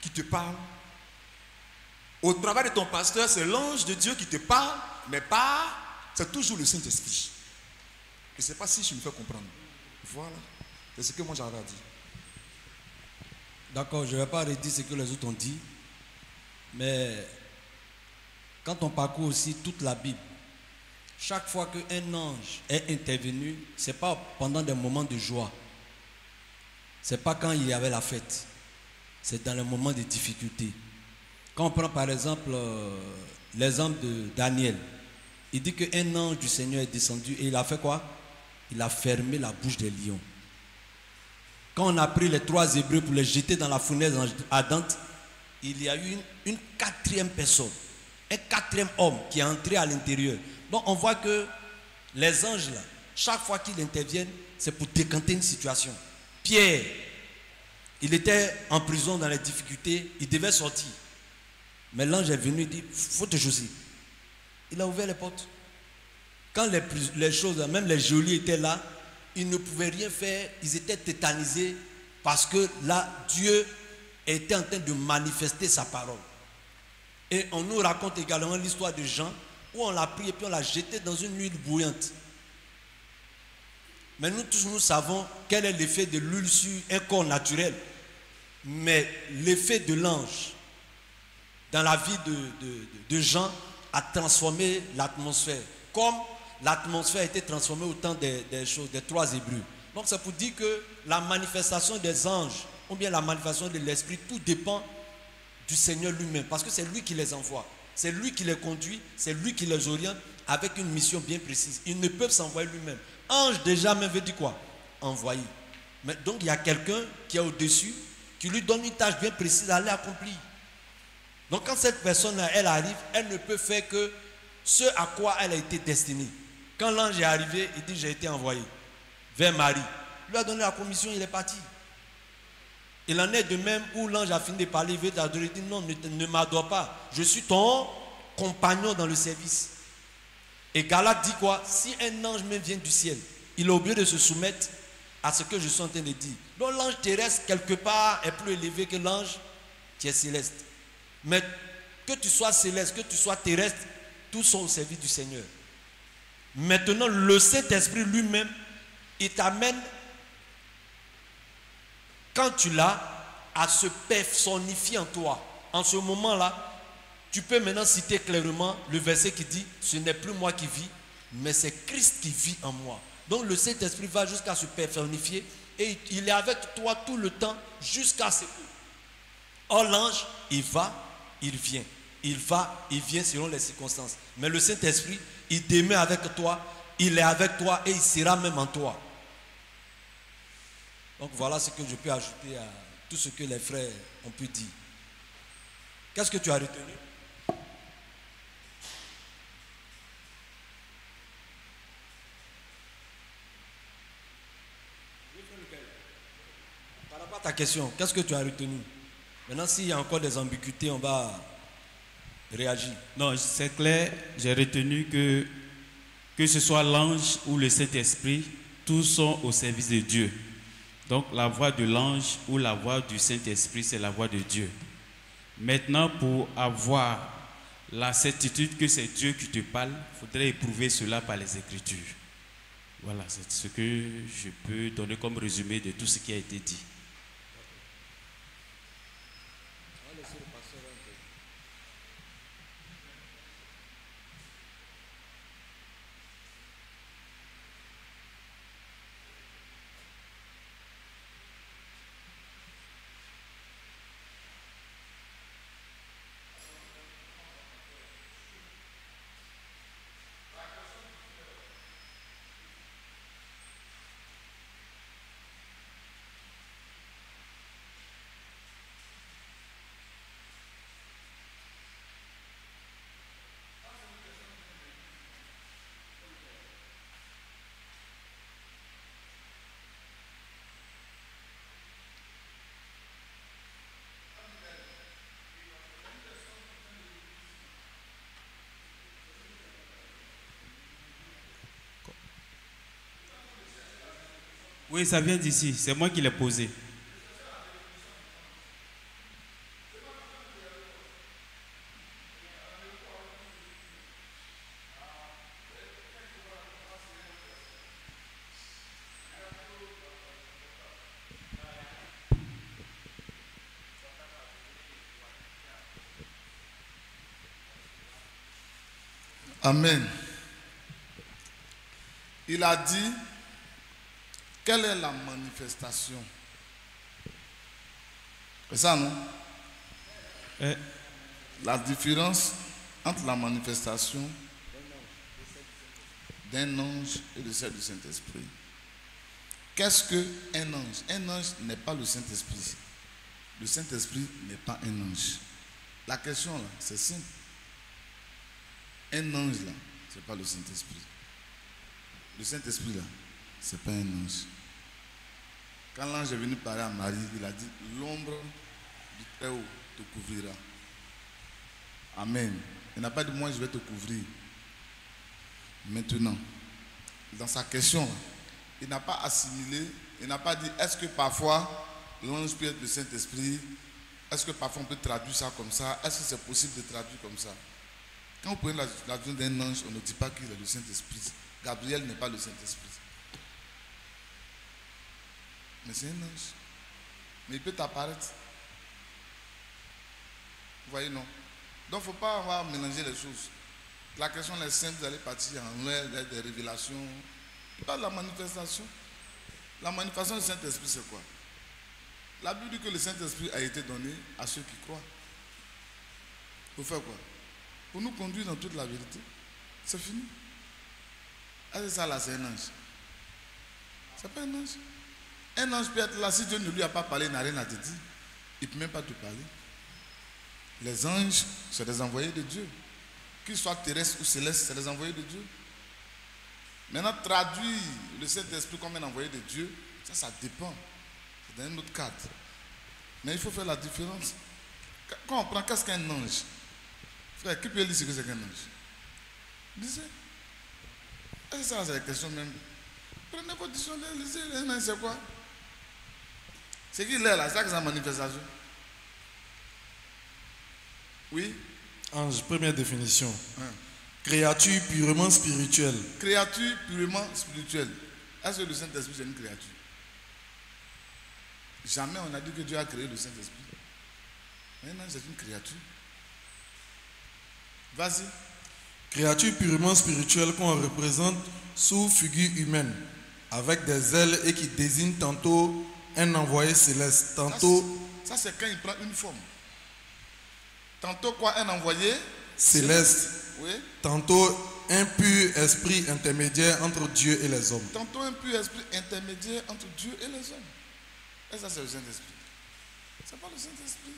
qui te parle. Au travers de ton pasteur, c'est l'ange de Dieu qui te parle, mais pas, c'est toujours le Saint-Esprit. Je ne sais pas si je me fais comprendre. Voilà. C'est ce que moi j'avais à dire. D'accord, je ne vais pas redire ce que les autres ont dit. Mais quand on parcourt aussi toute la Bible, chaque fois qu'un ange est intervenu, ce n'est pas pendant des moments de joie. Ce n'est pas quand il y avait la fête. C'est dans les moments de difficulté. Quand on prend par exemple l'exemple de Daniel, il dit qu'un ange du Seigneur est descendu et il a fait quoi? Il a fermé la bouche des lions. Quand on a pris les 3 Hébreux pour les jeter dans la fournaise ardente, il y a eu une 4e personne, un 4e homme qui est entré à l'intérieur. Donc on voit que les anges là, chaque fois qu'ils interviennent, c'est pour décanter une situation. Pierre, il était en prison dans les difficultés, il devait sortir. Mais l'ange est venu et dit, il faut te chausser. Il a ouvert les portes. Quand les choses, même les geôliers étaient là, ils ne pouvaient rien faire, ils étaient tétanisés parce que là, Dieu était en train de manifester sa parole. Et on nous raconte également l'histoire de Jean, où on l'a pris et puis on l'a jeté dans une huile bouillante. Mais nous tous, nous savons quel est l'effet de l'huile sur un corps naturel. Mais l'effet de l'ange dans la vie de Jean a transformé l'atmosphère. Comme l'atmosphère a été transformée au temps des choses, des 3 Hébreux. Donc c'est pour dire que la manifestation des anges, ou bien la manifestation de l'esprit, tout dépend du Seigneur lui-même. Parce que c'est lui qui les envoie. C'est lui qui les conduit, c'est lui qui les oriente avec une mission bien précise. Ils ne peuvent s'envoyer lui-même. Ange déjà même veut dire quoi? Envoyer. Mais donc il y a quelqu'un qui est au-dessus, qui lui donne une tâche bien précise à aller accomplir. Donc quand cette personne elle arrive, elle ne peut faire que ce à quoi elle a été destinée. Quand l'ange est arrivé, il dit j'ai été envoyé vers Marie. Il lui a donné la commission, il est parti. Il en est de même où l'ange a fini de parler, il veut t'adorer, il dit non, ne m'adore pas. Je suis ton compagnon dans le service. Et Galate dit quoi? Si un ange même vient du ciel, il est obligé de se soumettre à ce que je suis en train de dire. Donc l'ange terrestre, quelque part, est plus élevé que l'ange qui est céleste. Mais que tu sois céleste, que tu sois terrestre, tous sont au service du Seigneur. Maintenant, le Saint-Esprit lui-même, il t'amène, quand tu l'as, à se personnifier en toi. En ce moment-là, tu peux maintenant citer clairement le verset qui dit « Ce n'est plus moi qui vis, mais c'est Christ qui vit en moi. » Donc le Saint-Esprit va jusqu'à se personnifier et il est avec toi tout le temps jusqu'à ce que... Or l'ange, il va, il vient. Il va, il vient selon les circonstances. Mais le Saint-Esprit, il demeure avec toi, il est avec toi et il sera même en toi. Donc voilà ce que je peux ajouter à tout ce que les frères ont pu dire. Qu'est-ce que tu as retenu? Par rapport à ta question, qu'est-ce que tu as retenu? Maintenant, s'il y a encore des ambiguïtés, on va réagir. Non, c'est clair, j'ai retenu que ce soit l'ange ou le Saint-Esprit, tous sont au service de Dieu. Donc la voix de l'ange ou la voix du Saint-Esprit, c'est la voix de Dieu. Maintenant, pour avoir la certitude que c'est Dieu qui te parle, il faudrait éprouver cela par les Écritures. Voilà, c'est ce que je peux donner comme résumé de tout ce qui a été dit. Oui, ça vient d'ici. C'est moi qui l'ai posé. Amen. Il a dit, quelle est la manifestation? C'est ça, non? La différence entre la manifestation d'un ange et de celle du Saint-Esprit. Qu'est-ce qu'un ange? Un ange n'est pas le Saint-Esprit. Le Saint-Esprit n'est pas un ange. La question là, c'est simple. Un ange là, ce n'est pas le Saint-Esprit. Le Saint-Esprit là, ce n'est pas un ange. Quand l'ange est venu parler à Marie, il a dit, l'ombre du Très-Haut te couvrira. Amen. Il n'a pas dit, moi je vais te couvrir. Maintenant, dans sa question, il n'a pas assimilé, il n'a pas dit, est-ce que parfois l'ange peut être le Saint-Esprit? Est-ce que parfois on peut traduire ça comme ça? Est-ce que c'est possible de traduire comme ça? Quand vous prenez la vision d'un ange, on ne dit pas qu'il est le Saint-Esprit. Gabriel n'est pas le Saint-Esprit. Mais c'est un ange. Mais il peut t'apparaître. Vous voyez, non? Donc il ne faut pas avoir mélangé les choses. La question est simple, vous allez partir en l'air, des révélations. Pas de la manifestation. La manifestation du Saint-Esprit, c'est quoi? La Bible dit que le Saint-Esprit a été donné à ceux qui croient. Pour faire quoi? Pour nous conduire dans toute la vérité. C'est fini. Est-ce que ça là, c'est un ange? C'est pas un ange. Un ange peut être là, si Dieu ne lui a pas parlé, il n'a rien à te dire. Il ne peut même pas te parler. Les anges, c'est des envoyés de Dieu. Qu'ils soient terrestres ou célestes, c'est des envoyés de Dieu. Maintenant, traduire le Saint-Esprit comme un envoyé de Dieu, ça dépend. C'est dans un autre cadre. Mais il faut faire la différence. Quand on prend, qu'est-ce qu'un ange? Frère, qui peut dire ce que c'est qu'un ange? Lisez. Est-ce que ça, c'est la question même? Prenez votre dictionnaire, lisez. Un ange, c'est quoi? C'est qu'il est là, c'est ça que c'est la manifestation. Oui? Ange, première définition. Créature purement spirituelle. Créature purement spirituelle. Est-ce que le Saint-Esprit c'est une créature? Jamais on a dit que Dieu a créé le Saint-Esprit. Maintenant, c'est une créature. Vas-y. Créature purement spirituelle qu'on représente sous figure humaine, avec des ailes et qui désigne tantôt un envoyé céleste, tantôt... Ça c'est quand il prend une forme. Tantôt quoi? Un envoyé céleste. Oui. Tantôt un pur esprit intermédiaire entre Dieu et les hommes. Tantôt un pur esprit intermédiaire entre Dieu et les hommes. Et ça c'est le Saint-Esprit. C'est pas le Saint-Esprit.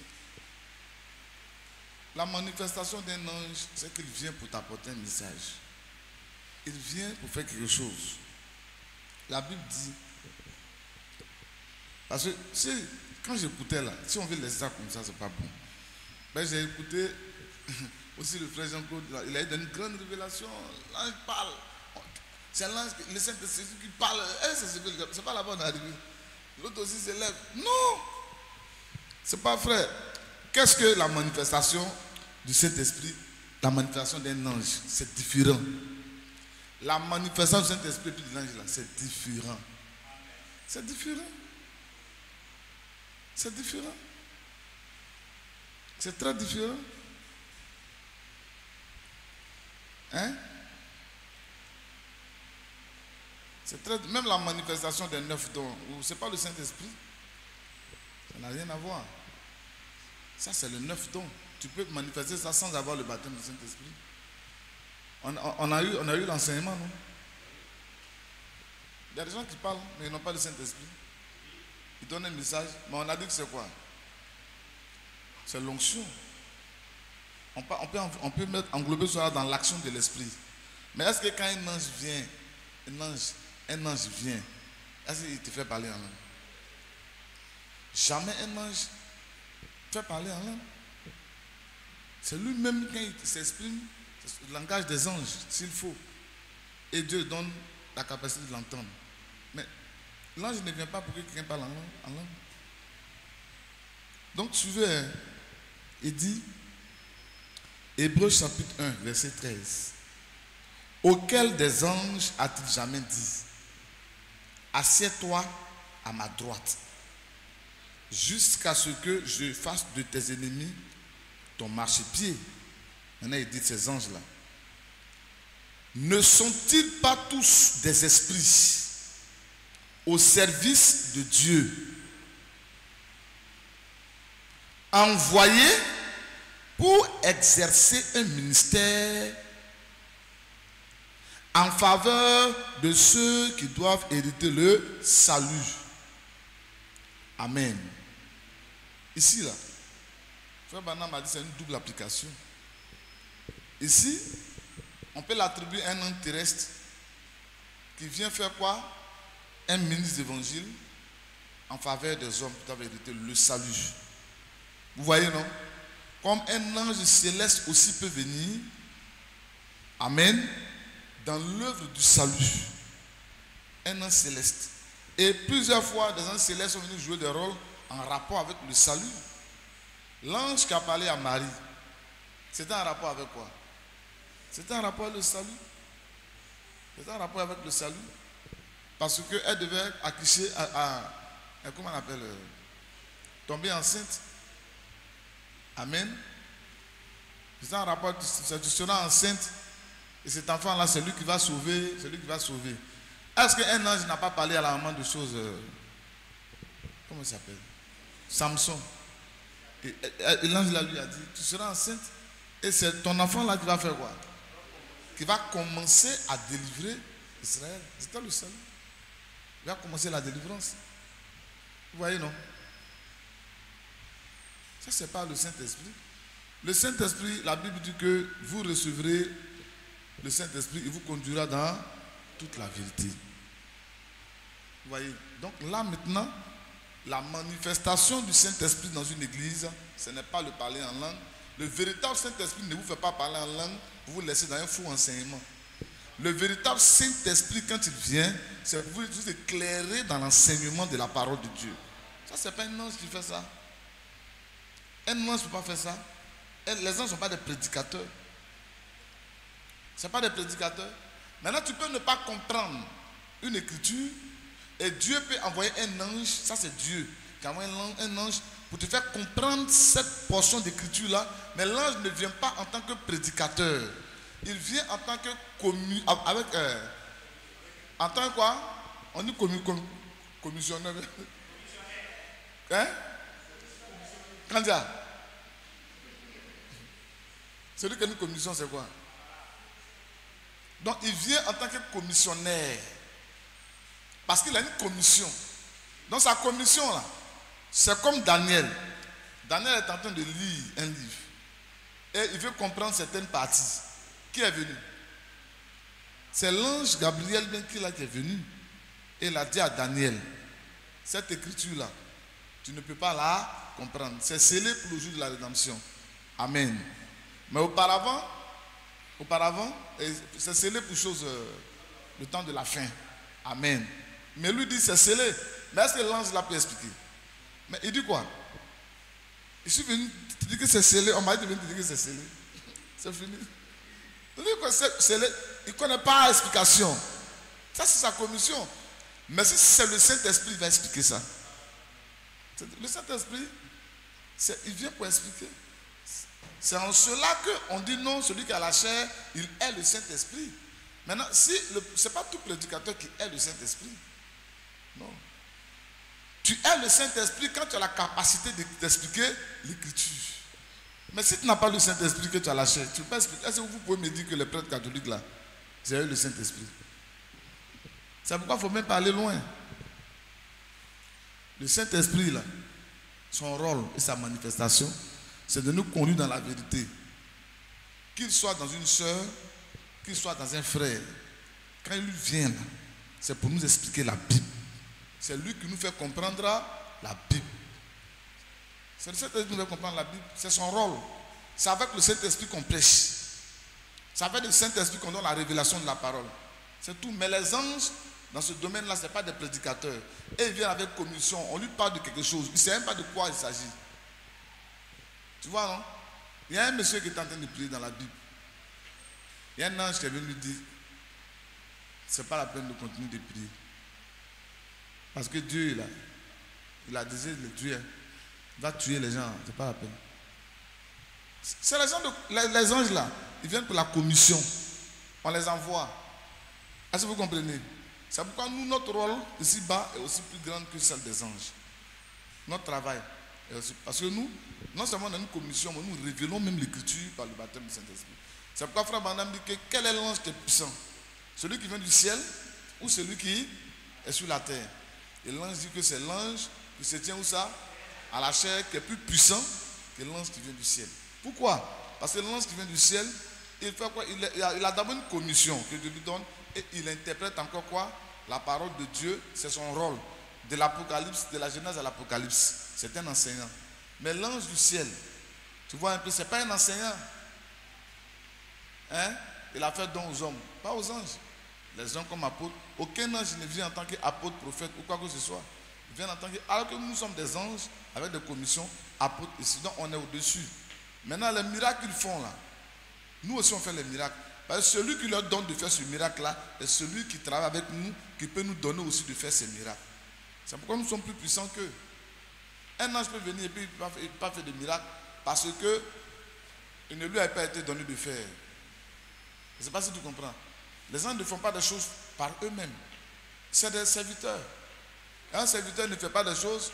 La manifestation d'un ange, c'est qu'il vient pour t'apporter un message. Il vient pour faire quelque chose. La Bible dit, parce que quand j'écoutais là, si on veut laisser ça comme ça, c'est pas bon. Ben, j'ai écouté aussi le frère Jean-Claude, il a eu une grande révélation. L'ange parle. C'est l'ange, le Saint-Esprit qui parle. C'est pas là-bas on est arrivé. L'autre aussi s'élève. Non! C'est pas frère. Qu'est-ce que la manifestation du Saint-Esprit? La manifestation d'un ange, c'est différent. La manifestation du Saint-Esprit et de l'ange là, c'est différent. C'est différent. C'est différent. C'est très différent. Hein? C'est très... Même la manifestation des 9 dons, c'est pas le Saint-Esprit. Ça n'a rien à voir. Ça, c'est le 9 dons. Tu peux manifester ça sans avoir le baptême du Saint-Esprit. On a eu l'enseignement, non? Il y a des gens qui parlent, mais ils n'ont pas le Saint-Esprit. Ils donnent un message, mais on a dit que c'est quoi? C'est l'onction. On peut englober cela dans l'action de l'esprit. Mais est-ce que quand un ange vient, un ange vient, est-ce qu'il te fait parler en langue? Jamais un ange fait parler en langue. C'est lui-même quand il s'exprime, c'est le langage des anges, s'il faut. Et Dieu donne la capacité de l'entendre. Mais l'ange ne vient pas pour que quelqu'un parle en langue. Donc, suivez, hein, il dit, Hébreux chapitre 1, verset 13. Auquel des anges a-t-il jamais dit, assieds-toi à ma droite, jusqu'à ce que je fasse de tes ennemis ton marchepied. Maintenant, il dit ces anges-là. Ne sont-ils pas tous des esprits au service de Dieu, envoyés pour exercer un ministère en faveur de ceux qui doivent hériter le salut? Amen. Ici, là, Frère Branham m'a dit c'est une double application. Ici, on peut l'attribuer à un ange terrestre qui vient faire quoi? un ministre d'évangile en faveur des hommes, tout à vérité, le salut. Vous voyez, non? Comme un ange céleste aussi peut venir, amen, dans l'œuvre du salut. Un ange céleste. Et plusieurs fois, des anges célestes sont venus jouer des rôles en rapport avec le salut. L'ange qui a parlé à Marie, c'était en rapport avec quoi? C'était en rapport avec le salut. C'était en rapport avec le salut. Parce qu'elle devait accoucher comment on appelle, tomber enceinte. Amen. C'est un rapport, tu seras enceinte et cet enfant-là, c'est lui qui va sauver, c'est lui qui va sauver. Est-ce qu'un ange n'a pas parlé à la maman de choses, comment il s'appelle? Samson. Et l'ange lui a dit, tu seras enceinte et c'est ton enfant-là qui va faire quoi? Qui va commencer à délivrer Israël. C'était le salut. Il va commencer la délivrance. Vous voyez, non? Ça, c'est pas le Saint-Esprit. Le Saint-Esprit, la Bible dit que vous recevrez le Saint-Esprit, il vous conduira dans toute la vérité. Vous voyez? Donc là, maintenant, la manifestation du Saint-Esprit dans une église, ce n'est pas le parler en langue. Le véritable Saint-Esprit ne vous fait pas parler en langue pour vous laisser dans un faux enseignement. Le véritable Saint-Esprit, quand il vient, c'est pour vous éclairer dans l'enseignement de la parole de Dieu. Ça, c'est pas un ange qui fait ça. Un ange ne peut pas faire ça. Et les anges ne sont pas des prédicateurs. Ce ne sont pas des prédicateurs. Maintenant, tu peux ne pas comprendre une écriture et Dieu peut envoyer un ange. Ça, c'est Dieu qui envoie un ange pour te faire comprendre cette portion d'écriture-là. Mais l'ange ne vient pas en tant que prédicateur. Il vient en tant que en tant que quoi? On dit commissionnaire. Hein? Candia. Celui qui a une commission, c'est quoi? Donc il vient en tant que commissionnaire. Parce qu'il a une commission. Dans sa commission là, c'est comme Daniel. Daniel est en train de lire un livre. Et il veut comprendre certaines parties. Qui est venu? C'est l'ange Gabriel qui est venu. Et il a dit à Daniel, cette écriture-là, tu ne peux pas la comprendre. C'est scellé pour le jour de la rédemption. Amen. Mais auparavant, c'est scellé pour chose, le temps de la fin. Amen. Mais lui dit c'est scellé. Mais est-ce que l'ange l'a pu expliquer? Mais il dit quoi? Je suis venu te dire que c'est scellé. On m'a dit de venir te dire que c'est scellé. C'est fini. Il dit que c'est scellé. Il ne connaît pas l'explication. Ça, c'est sa commission. Mais si c'est le Saint-Esprit, il va expliquer ça. Le Saint-Esprit, il vient pour expliquer. C'est en cela qu'on dit non, celui qui a la chair, il est le Saint-Esprit. Maintenant, ce n'est pas tout prédicateur qui est le Saint-Esprit. Non. Tu es le Saint-Esprit quand tu as la capacité d'expliquer l'Écriture. Mais si tu n'as pas le Saint-Esprit, que tu as la chair, tu peux pas expliquer. Est-ce que vous pouvez me dire que les prêtres catholiques là, c'est eux le Saint-Esprit? C'est pourquoi il ne faut même pas aller loin. Le Saint-Esprit là, son rôle et sa manifestation, c'est de nous conduire dans la vérité. Qu'il soit dans une sœur, qu'il soit dans un frère. Quand il vient là, c'est pour nous expliquer la Bible. C'est lui qui nous fait comprendre la Bible. C'est le Saint-Esprit qui nous fait comprendre la Bible. C'est son rôle. C'est avec le Saint-Esprit qu'on prêche. C'est avec le Saint-Esprit qu'on donne la révélation de la parole. C'est tout. Mais les anges, dans ce domaine-là, ce n'est pas des prédicateurs. Et ils viennent avec commission. On lui parle de quelque chose. Il ne sait même pas de quoi il s'agit. Tu vois, non? Il y a un monsieur qui est en train de prier dans la Bible. Il y a un ange qui est venu lui dire, ce n'est pas la peine de continuer de prier. Parce que Dieu, il a désiré de le tuer. Il va tuer les gens, ce n'est pas la peine. C'est les anges là, ils viennent pour la commission. On les envoie. Est-ce que vous comprenez? C'est pourquoi nous, notre rôle ici-bas est aussi plus grand que celle des anges. Notre travail est aussi. Parce que nous, non seulement on a une commission, mais nous révélons même l'écriture par le baptême du Saint-Esprit. C'est pourquoi Frère Bandam dit que quel est l'ange qui est puissant? Celui qui vient du ciel ou celui qui est sur la terre? Et l'ange dit que c'est l'ange qui se tient où ça? À la chair, qui est plus puissant que l'ange qui vient du ciel. Pourquoi? Parce que l'ange qui vient du ciel, il fait quoi? Il a d'abord une commission que Dieu lui donne et il interprète encore quoi? la parole de Dieu, c'est son rôle. De l'Apocalypse, de la Genèse à l'Apocalypse. C'est un enseignant. Mais l'ange du ciel, tu vois un peu, c'est pas un enseignant. Hein? Il a fait don aux hommes, pas aux anges. Les hommes comme apôtres. Aucun ange ne vient en tant qu'apôtre, prophète ou quoi que ce soit. Il vient en tant que... Alors que nous sommes des anges avec des commissions, apôtres ici. Donc on est au-dessus. Maintenant, les miracles qu'ils font là, nous aussi on fait les miracles. Parce que celui qui leur donne de faire ce miracle-là est celui qui travaille avec nous, qui peut nous donner aussi de faire ces miracles. C'est pourquoi nous sommes plus puissants qu'eux. Un ange peut venir et puis il ne peut pas faire de miracle parce que il ne lui a pas été donné de faire. Je ne sais pas si tu comprends. Les anges ne font pas des choses par eux-mêmes. C'est des serviteurs. Un serviteur ne fait pas des choses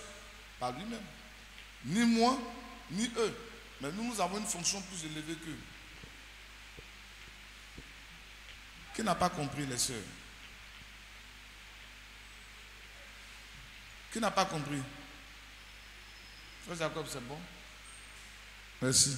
par lui-même. Ni moi, ni eux. Mais nous avons une fonction plus élevée qu'eux. Qui n'a pas compris, les sœurs? Qui n'a pas compris? Frère Jacob, c'est bon? Merci.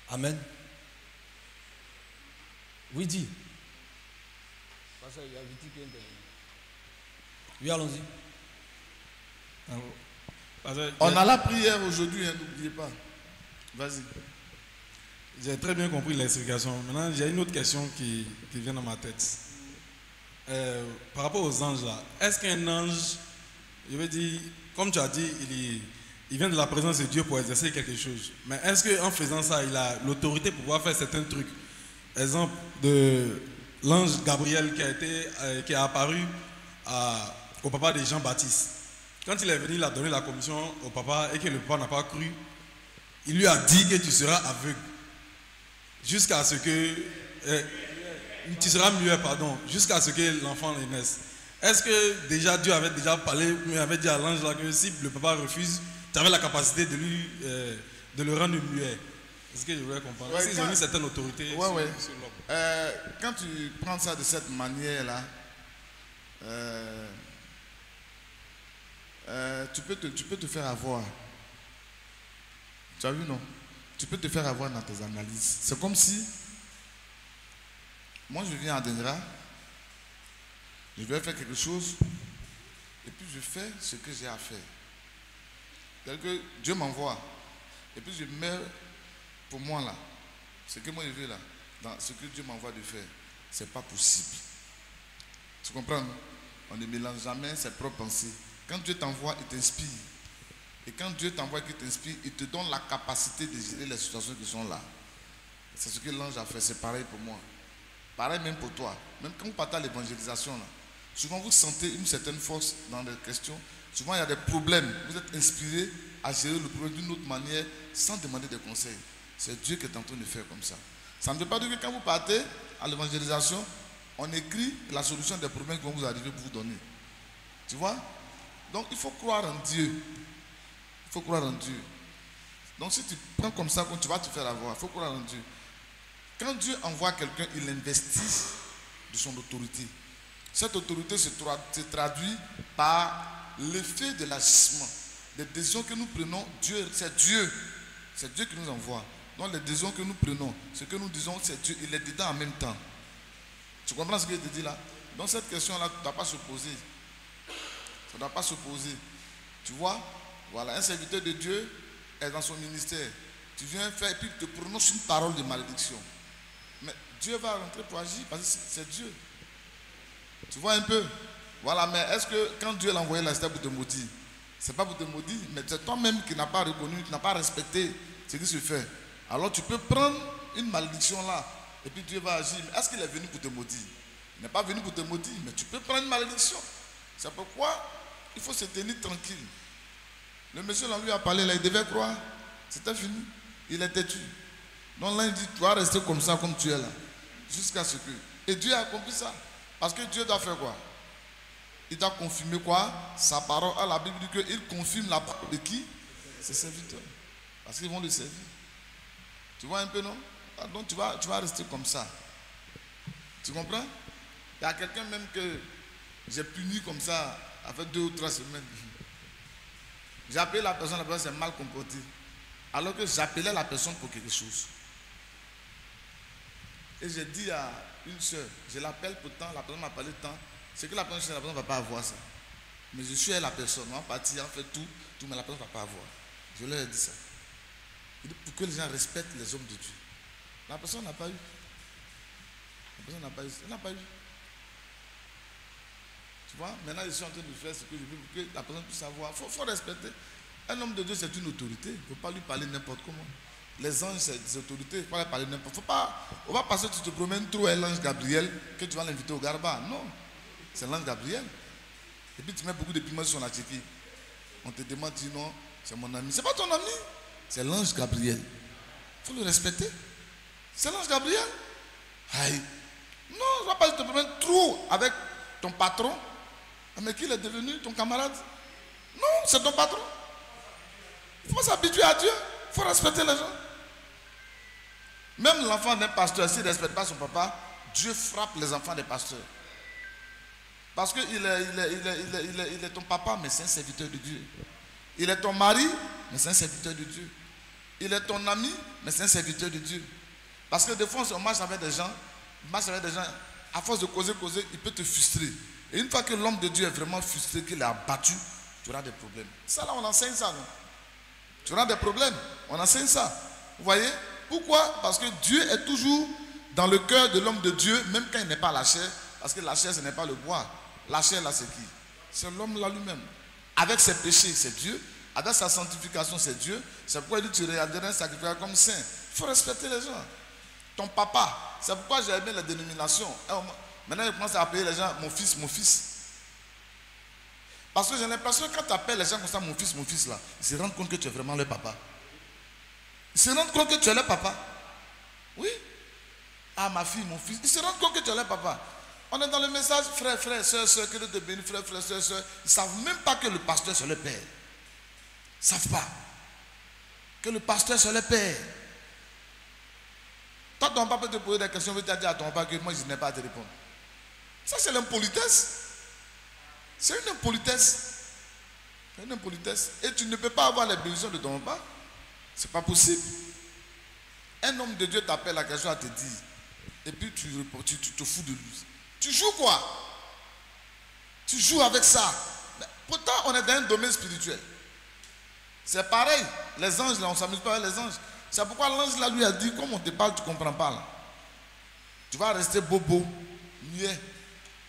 Amen. Oui, dis. Oui, allons-y. On a la prière aujourd'hui, hein, n'oubliez pas. Vas-y. J'ai très bien compris l'explication. Maintenant, j'ai une autre question qui vient dans ma tête. Par rapport aux anges là, est-ce qu'un ange, je veux dire, comme tu as dit, il vient de la présence de Dieu pour exercer quelque chose. Mais est-ce qu'en faisant ça, il a l'autorité pour pouvoir faire certains trucs? Exemple de l'ange Gabriel qui est apparu au papa de Jean-Baptiste. Quand il est venu, il a donné la commission au papa et que le papa n'a pas cru. Il lui a dit que tu seras aveugle. Jusqu'à ce que... tu seras muet, pardon. Jusqu'à ce que l'enfant naisse. Est-ce que déjà Dieu avait déjà parlé, mais avait dit à l'ange là que si le papa refuse, tu avais la capacité de le rendre muet? C'est ce que je voulais comprendre. Ouais, ils ont une certaine autorité sur l'homme. Quand tu prends ça de cette manière-là, tu peux te faire avoir. Tu as vu, non? Tu peux te faire avoir dans tes analyses. C'est comme si, moi je viens à Dengra, je vais faire quelque chose, et puis je fais ce que j'ai à faire. C'est-à-dire que Dieu m'envoie, et puis je mets pour moi là, ce que moi je veux là, dans ce que Dieu m'envoie de faire, c'est pas possible. Tu comprends? On ne mélange jamais ses propres pensées. Quand Dieu t'envoie, il t'inspire. Et quand Dieu t'envoie et qu'il t'inspire, il te donne la capacité de gérer les situations qui sont là. C'est ce que l'ange a fait, c'est pareil pour moi. Pareil même pour toi. Même quand vous partez à l'évangélisation, là, souvent vous sentez une certaine force dans les questions. Souvent il y a des problèmes. Vous êtes inspiré à gérer le problème d'une autre manière sans demander des conseils. C'est Dieu qui est en train de faire comme ça. Ça ne veut pas dire que quand vous partez à l'évangélisation, on écrit la solution des problèmes qui vont vous arriver pour vous donner. Tu vois? Donc il faut croire en Dieu. Il faut croire en Dieu. Donc si tu prends comme ça, quand tu vas te faire avoir, il faut croire en Dieu. Quand Dieu envoie quelqu'un, il investit de son autorité. Cette autorité se traduit par l'effet de l'agissement. Les décisions que nous prenons, c'est Dieu. C'est Dieu qui nous envoie. Donc les décisions que nous prenons, ce que nous disons, c'est Dieu. Il est dedans en même temps. Tu comprends ce que je te dis là? Donc cette question-là, tu ne dois pas se poser. Ça ne doit pas se poser. Tu vois? Voilà, un serviteur de Dieu est dans son ministère. Tu viens faire et puis tu te prononces une parole de malédiction. Mais Dieu va rentrer pour agir parce que c'est Dieu. Tu vois un peu? Voilà, mais est-ce que quand Dieu l'a envoyé là, c'était pour te maudire? C'est pas pour te maudire, mais c'est toi-même qui n'as pas reconnu, qui n'as pas respecté ce qui se fait. Alors tu peux prendre une malédiction là et puis Dieu va agir. Mais est-ce qu'il est venu pour te maudire? Il n'est pas venu pour te maudire, mais tu peux prendre une malédiction. C'est pourquoi il faut se tenir tranquille. Le monsieur là lui a parlé là, il devait croire. C'était fini. Il est têtu. Donc là il dit, tu vas rester comme ça, comme tu es là. Jusqu'à ce que... Et Dieu a accompli ça. Parce que Dieu doit faire quoi? Il doit confirmer quoi? Sa parole. Ah, la Bible dit qu'il confirme la parole de qui? Ses serviteurs. Parce qu'ils vont le servir. Tu vois un peu, non? Ah, donc tu vas rester comme ça. Tu comprends? Il y a quelqu'un même que j'ai puni comme ça Ça fait 2 ou 3 semaines. J'ai appelé la personne s'est mal comportée. Alors que j'appelais la personne pour quelque chose. Et j'ai dit à une soeur, je l'appelle pourtant, la personne m'a parlé de temps. C'est que la personne ne va pas avoir ça. Mais je suis la personne, on va partir, on fait tout, mais la personne ne va pas avoir. Je leur ai dit ça. Il dit pour que les gens respectent les hommes de Dieu. La personne n'a pas eu. La personne n'a pas eu. Elle n'a pas eu. Tu vois, maintenant je suis en train de faire ce que je veux pour que la personne puisse savoir. Il faut respecter. Un homme de Dieu, c'est une autorité. Il ne faut pas lui parler n'importe comment. Les anges, c'est des autorités. Il ne faut pas lui parler n'importe comment. On va passer, tu te promènes trop à l'ange Gabriel, que tu vas l'inviter au Garba. Non. C'est l'ange Gabriel. Et puis tu mets beaucoup de piments sur la tchéquie. On te demande, tu dis non, c'est mon ami. C'est pas ton ami. C'est l'ange Gabriel. Il faut le respecter. C'est l'ange Gabriel. Aïe. Non, je ne vais pas te promènes trop avec ton patron. Mais qui est devenu ton camarade? Non, c'est ton patron. Il faut s'habituer à Dieu. Il faut respecter les gens. Même l'enfant d'un pasteur, s'il ne respecte pas son papa, Dieu frappe les enfants des pasteurs. Parce qu'il est ton papa, mais c'est un serviteur de Dieu. Il est ton mari, mais c'est un serviteur de Dieu. Il est ton ami, mais c'est un serviteur de Dieu. Parce que des fois, on marche avec des gens, à force de causer, il peut te frustrer. Et une fois que l'homme de Dieu est vraiment frustré, qu'il est abattu, tu auras des problèmes. Ça là, on enseigne ça, non? Tu auras des problèmes. On enseigne ça. Vous voyez? Pourquoi? Parce que Dieu est toujours dans le cœur de l'homme de Dieu, même quand il n'est pas la chair. Parce que la chair, ce n'est pas le bois. La chair, là, c'est qui? C'est l'homme là lui-même. Avec ses péchés, c'est Dieu. Avec sa sanctification, c'est Dieu. C'est pourquoi il dit, tu regarderas un sacrifice comme saint. Il faut respecter les gens. Ton papa, c'est pourquoi j'ai aimé la dénomination. Maintenant, il commence à appeler les gens mon fils, mon fils. Parce que j'ai l'impression que quand tu appelles les gens comme ça, mon fils là, ils se rendent compte que tu es vraiment leur papa. Ils se rendent compte que tu es leur papa. Oui. Ah, ma fille, mon fils. Ils se rendent compte que tu es leur papa. On est dans le message, frère, soeur, que Dieu te bénisse, frère, soeur. Ils ne savent même pas que le pasteur, c'est le père. Ils ne savent pas que le pasteur, c'est le père. Toi, ton papa peut te poser des questions, tu vas dire à ton papa que moi, je n'ai pas à te répondre. Ça, c'est l'impolitesse. C'est une impolitesse. C'est une impolitesse. Et tu ne peux pas avoir les bénédictions de ton papa. Ce n'est pas possible. Un homme de Dieu t'appelle à quelque chose à te dire. Et puis tu te fous de lui. Tu joues quoi? Tu joues avec ça. Mais pourtant, on est dans un domaine spirituel. C'est pareil. Les anges, là, on ne s'amuse pas avec les anges. C'est pourquoi l'ange, là, lui a dit, comme on te parle, tu ne comprends pas. Là. Tu vas rester bobo, muet.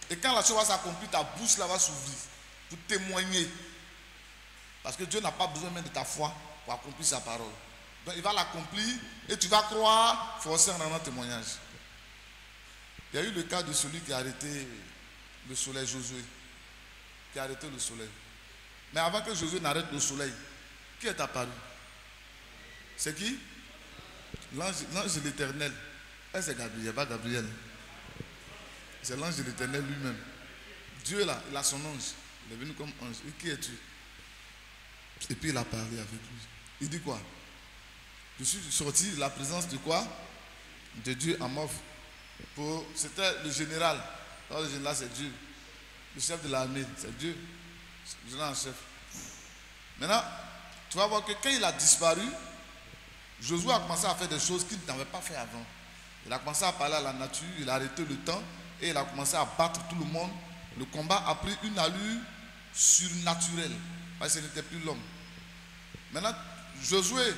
Et quand la chose va s'accomplir, ta bouche, là, va s'ouvrir pour témoigner. Parce que Dieu n'a pas besoin même de ta foi pour accomplir sa parole. Donc, il va l'accomplir et tu vas croire forcer en rendant témoignage. Il y a eu le cas de celui qui a arrêté le soleil, Josué. Qui a arrêté le soleil. Mais avant que Josué n'arrête le soleil, qui est apparu? C'est qui? L'ange de l'Éternel. C'est Gabriel, pas Gabriel. C'est l'ange de l'Éternel lui-même. Dieu là, il a son ange. Il est venu comme ange. Et qui es-tu? Et puis il a parlé avec lui. Il dit quoi? Je suis sorti de la présence de quoi? De Dieu en m'offre. C'était le général. Alors, le général, c'est Dieu. Le chef de l'armée, c'est Dieu. Le général en chef. Maintenant, tu vas voir que quand il a disparu, Josué a commencé à faire des choses qu'il n'avait pas fait avant. Il a commencé à parler à la nature, il a arrêté le temps et il a commencé à battre tout le monde. Le combat a pris une allure surnaturelle parce que ce n'était plus l'homme. Maintenant, Josué,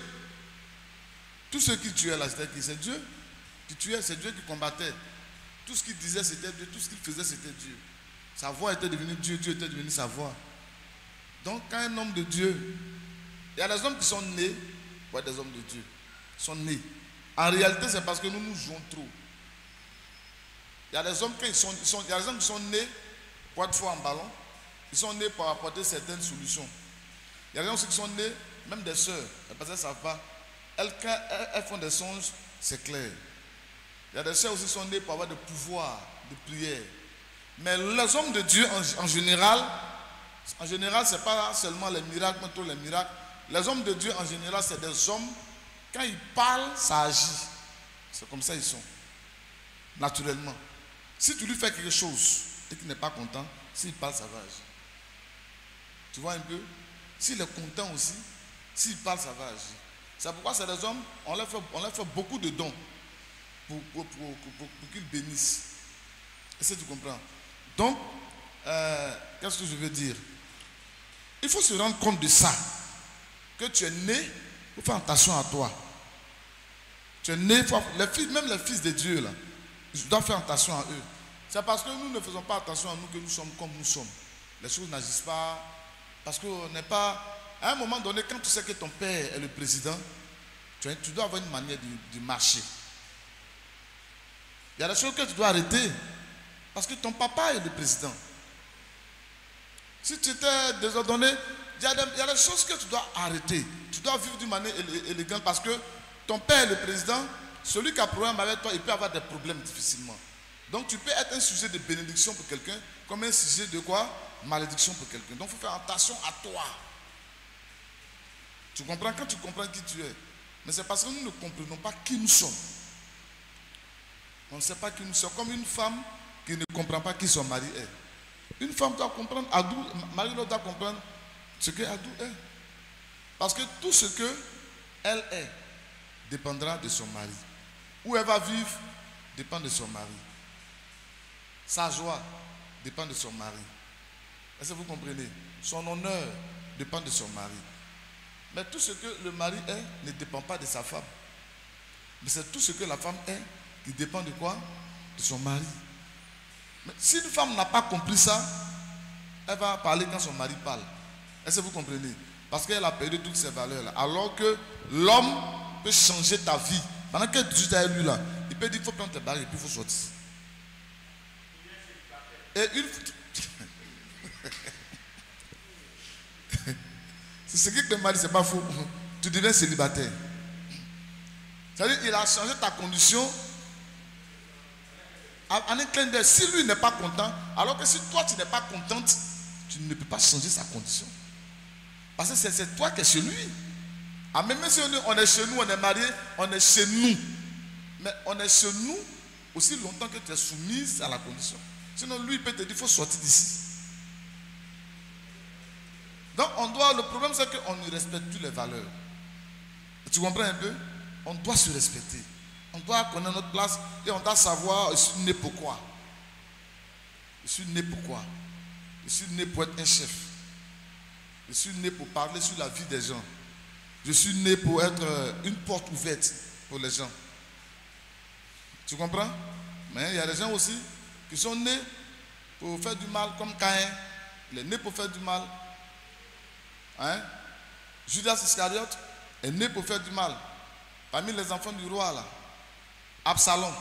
tout ce qu'il tuait là, c'était qui? C'est Dieu qui tuait, c'est Dieu qui combattait. Tout ce qu'il disait, c'était Dieu. Tout ce qu'il faisait, c'était Dieu. Sa voix était devenue Dieu, Dieu était devenu sa voix. Donc, quand un homme de Dieu, il y a des hommes qui sont nés pour être des hommes de Dieu. Ils sont nés. En réalité, c'est parce que nous nous jouons trop. Il y a des hommes qui sont nés pour être forts en ballon. Ils sont nés pour apporter certaines solutions. Il y a des gens qui sont nés, même des sœurs, parce qu'elles ne savent pas. Quand elles font des songes, c'est clair. Il y a des sœurs aussi qui sont nés pour avoir des pouvoirs de prière. Mais les hommes de Dieu, en général, ce n'est pas seulement les miracles, mais tous les miracles. Les hommes de Dieu, en général, c'est des hommes, quand ils parlent, ça agit. C'est comme ça ils sont. Naturellement. Si tu lui fais quelque chose et qu'il n'est pas content, s'il parle, ça va agir. Tu vois un peu? S'il est content aussi, s'il parle, ça va agir. C'est pourquoi c'est des hommes, on leur fait beaucoup de dons pour qu'ils bénissent. Est-ce que tu comprends? Donc, qu'est-ce que je veux dire? Il faut se rendre compte de ça. Que tu es né, il faut faire attention à toi. Tu es né, même les fils de Dieu, là, je dois faire attention à eux. C'est parce que nous ne faisons pas attention à nous que nous sommes comme nous sommes. Les choses n'agissent pas. Parce qu'on n'est pas. À un moment donné, quand tu sais que ton père est le président, tu dois avoir une manière de marcher. Il y a des choses que tu dois arrêter. Parce que ton papa est le président. Si tu étais désordonné, il y a des choses que tu dois arrêter. Tu dois vivre d'une manière élégante parce que ton père est le président. Celui qui a un problème avec toi, il peut avoir des problèmes difficilement. Donc tu peux être un sujet de bénédiction pour quelqu'un, comme un sujet de quoi? Malédiction pour quelqu'un. Donc il faut faire attention à toi. Tu comprends? Quand tu comprends qui tu es. Mais c'est parce que nous ne comprenons pas qui nous sommes. On ne sait pas qui nous sommes. Comme une femme qui ne comprend pas qui son mari est. Une femme doit comprendre, Marie doit comprendre ce que Adou est. Parce que tout ce qu'elle est dépendra de son mari. Où elle va vivre dépend de son mari. Sa joie dépend de son mari. Est-ce que vous comprenez? Son honneur dépend de son mari. Mais tout ce que le mari est ne dépend pas de sa femme. Mais c'est tout ce que la femme est qui dépend de quoi? De son mari. Mais si une femme n'a pas compris ça, elle va parler quand son mari parle. Est-ce que vous comprenez? Parce qu'elle a perdu toutes ses valeurs-là. Alors que l'homme peut changer ta vie. Pendant que tu es lui là, il peut dire il faut prendre tes barres et puis il faut sortir. Et une... C'est ce que le mari, c'est pas faux. Tu deviens célibataire. C'est-à-dire qu'il a changé ta condition en un clin d'œil. Si lui n'est pas content, alors que si toi tu n'es pas contente, tu ne peux pas changer sa condition. Parce que c'est toi qui es chez lui. Ah, même si on est chez nous, on est marié, on est chez nous. Mais on est chez nous aussi longtemps que tu es soumise à la condition. Sinon, lui, il peut te dire il faut sortir d'ici. Donc, le problème, c'est qu'on ne respecte plus les valeurs. Tu comprends un peu? On doit se respecter. On doit connaître notre place et on doit savoir je suis né pourquoi. Je suis né pourquoi? Je suis né pour être un chef. Je suis né pour parler sur la vie des gens. Je suis né pour être une porte ouverte pour les gens. Tu comprends? Mais il y a des gens aussi qui sont nés pour faire du mal, comme Caïn. Il est né pour faire du mal. Hein? Judas Iscariote est né pour faire du mal. Parmi les enfants du roi, là, Absalom,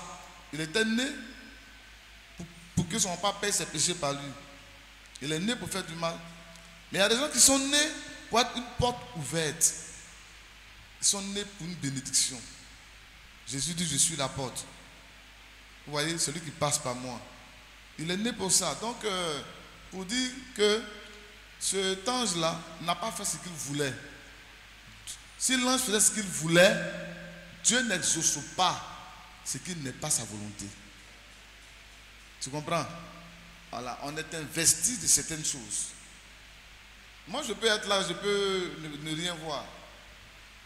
il était né pour que son papa paye ses péchés par lui. Il est né pour faire du mal. Mais il y a des gens qui sont nés pour être une porte ouverte. Ils sont nés pour une bénédiction. Jésus dit, je suis la porte. Vous voyez, celui qui passe par moi. Il est né pour ça. Donc, pour dire que cet ange-là n'a pas fait ce qu'il voulait. Si l'ange faisait ce qu'il voulait, Dieu n'exauce pas ce qui n'est pas sa volonté. Tu comprends? Voilà, on est investi de certaines choses. Moi, je peux être là, je peux ne rien voir.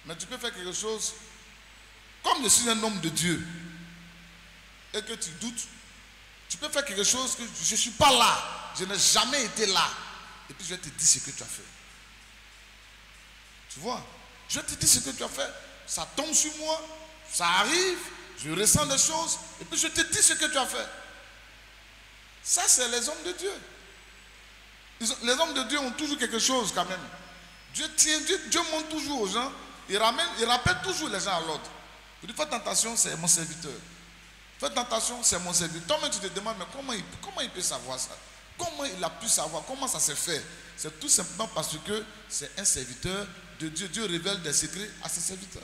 Mais tu peux faire quelque chose. Comme je suis un homme de Dieu et que tu doutes, tu peux faire quelque chose que je ne suis pas là. Je n'ai jamais été là. Et puis je vais te dire ce que tu as fait. Tu vois? Je vais te dire ce que tu as fait. Ça tombe sur moi, ça arrive, je ressens des choses, et puis je te dis ce que tu as fait. Ça, c'est les hommes de Dieu. Les hommes de Dieu ont toujours quelque chose quand même. Dieu montre toujours aux gens, il rappelle toujours les gens à l'ordre. Il dit, faites attention, c'est mon serviteur. Faites attention, c'est mon serviteur. Toi-même, tu te demandes, mais comment il peut savoir ça? Comment il a pu savoir? Comment ça s'est fait? C'est tout simplement parce que c'est un serviteur de Dieu. Dieu révèle des secrets à ses serviteurs.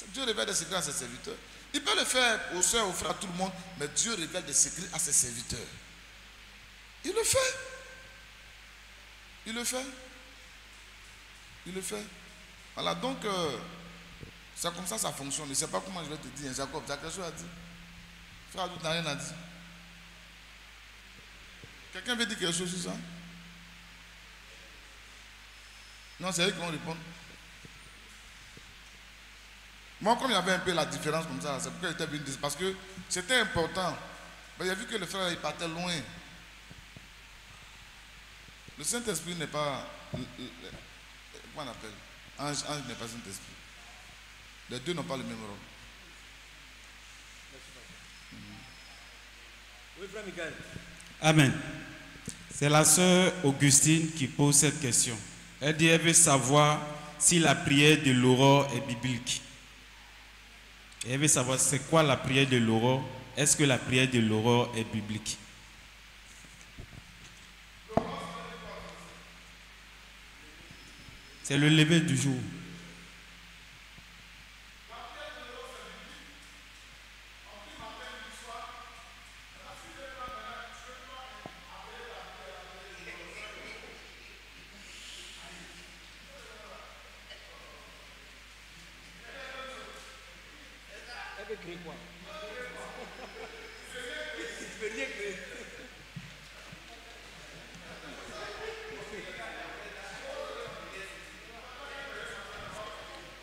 Dieu révèle des secrets à ses serviteurs. Il peut le faire aux soeurs, aux frères, à tout le monde, mais Dieu révèle des secrets à ses serviteurs. Il le fait. Il le fait. Il le fait. Voilà, donc, c'est comme ça fonctionne. Je ne sais pas comment je vais te dire. Jacob, tu as quelque chose à dire? Frère, tu n'as rien à dire. Quelqu'un veut dire quelque chose sur ça? Non, c'est eux qui vont répondre. Moi, comme il y avait un peu la différence comme ça, c'est pourquoi j'étais venu dire. Parce que c'était important. Mais j'ai vu que le frère il partait loin. Le Saint-Esprit n'est pas. Comment on appelle? Ange n'est pas Saint-Esprit. Les deux n'ont pas le même rôle. Oui, frère Michael. Amen. C'est la sœur Augustine qui pose cette question. Elle dit, elle veut savoir si la prière de l'aurore est biblique. Et elle veut savoir c'est quoi la prière de l'aurore. Est-ce que la prière de l'aurore est biblique? C'est le lever du jour.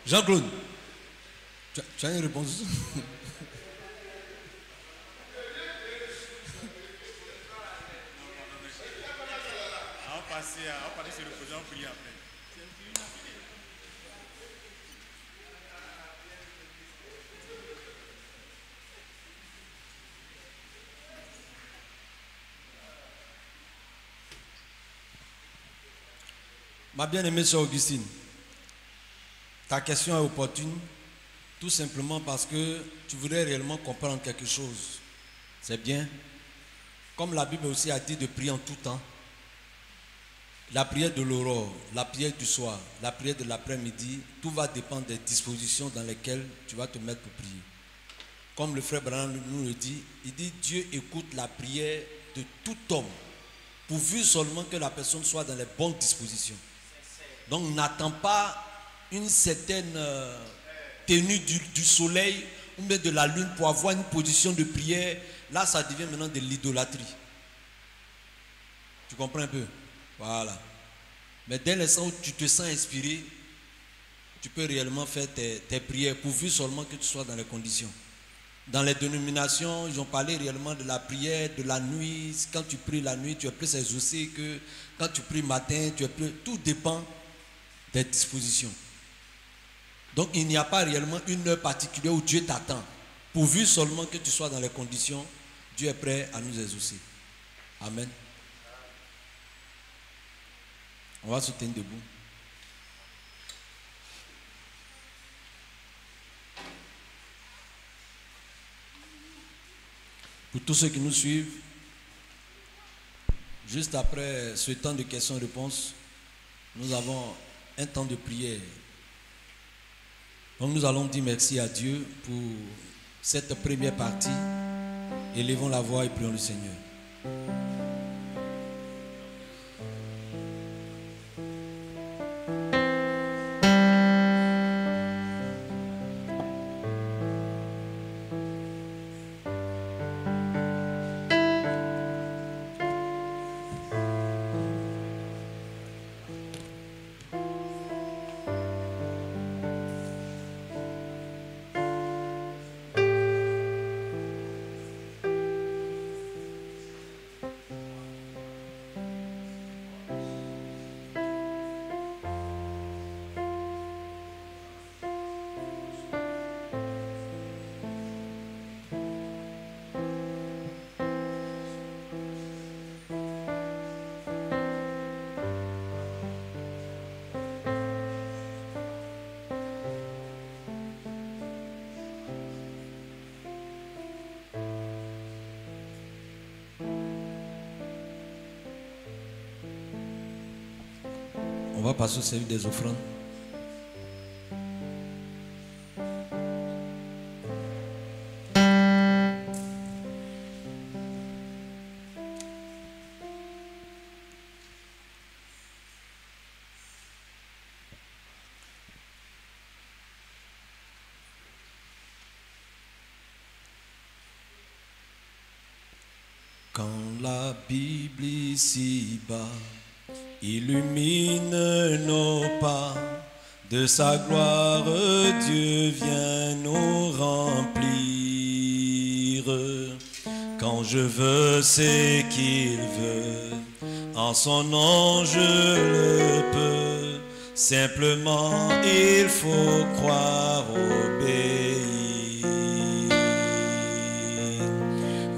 Jean-Claude, tu as une réponse? On va passer sur le projet, on prie après. Ma bien-aimée sœur Augustine, ta question est opportune, tout simplement parce que tu voudrais réellement comprendre quelque chose. C'est bien. Comme la Bible aussi a dit de prier en tout temps, la prière de l'aurore, la prière du soir, la prière de l'après-midi, tout va dépendre des dispositions dans lesquelles tu vas te mettre pour prier. Comme le frère Branham nous le dit, il dit Dieu écoute la prière de tout homme, pourvu seulement que la personne soit dans les bonnes dispositions. Donc n'attends pas une certaine tenue du soleil ou même de la lune pour avoir une position de prière. Là, ça devient maintenant de l'idolâtrie. Tu comprends un peu? Voilà. Mais dès l'instant où tu te sens inspiré, tu peux réellement faire tes prières, pourvu seulement que tu sois dans les conditions. Dans les dénominations, ils ont parlé réellement de la prière, de la nuit. Quand tu pries la nuit, tu es plus exaucé que quand tu pries matin, tu es plus... Tout dépend des dispositions. Donc il n'y a pas réellement une heure particulière où Dieu t'attend. Pourvu seulement que tu sois dans les conditions, Dieu est prêt à nous exaucer. Amen. On va se tenir debout. Pour tous ceux qui nous suivent, juste après ce temps de questions-réponses, nous avons un temps de prière. Donc nous allons dire merci à Dieu pour cette première partie. Élevons la voix et prions le Seigneur. On va passer au service des offrandes. Quand la Bible ici-bas illumine nos pas. De sa gloire, Dieu vient nous remplir. Quand je veux, c'est qu'il veut. En son nom, je le peux. Simplement, il faut croire, obéir.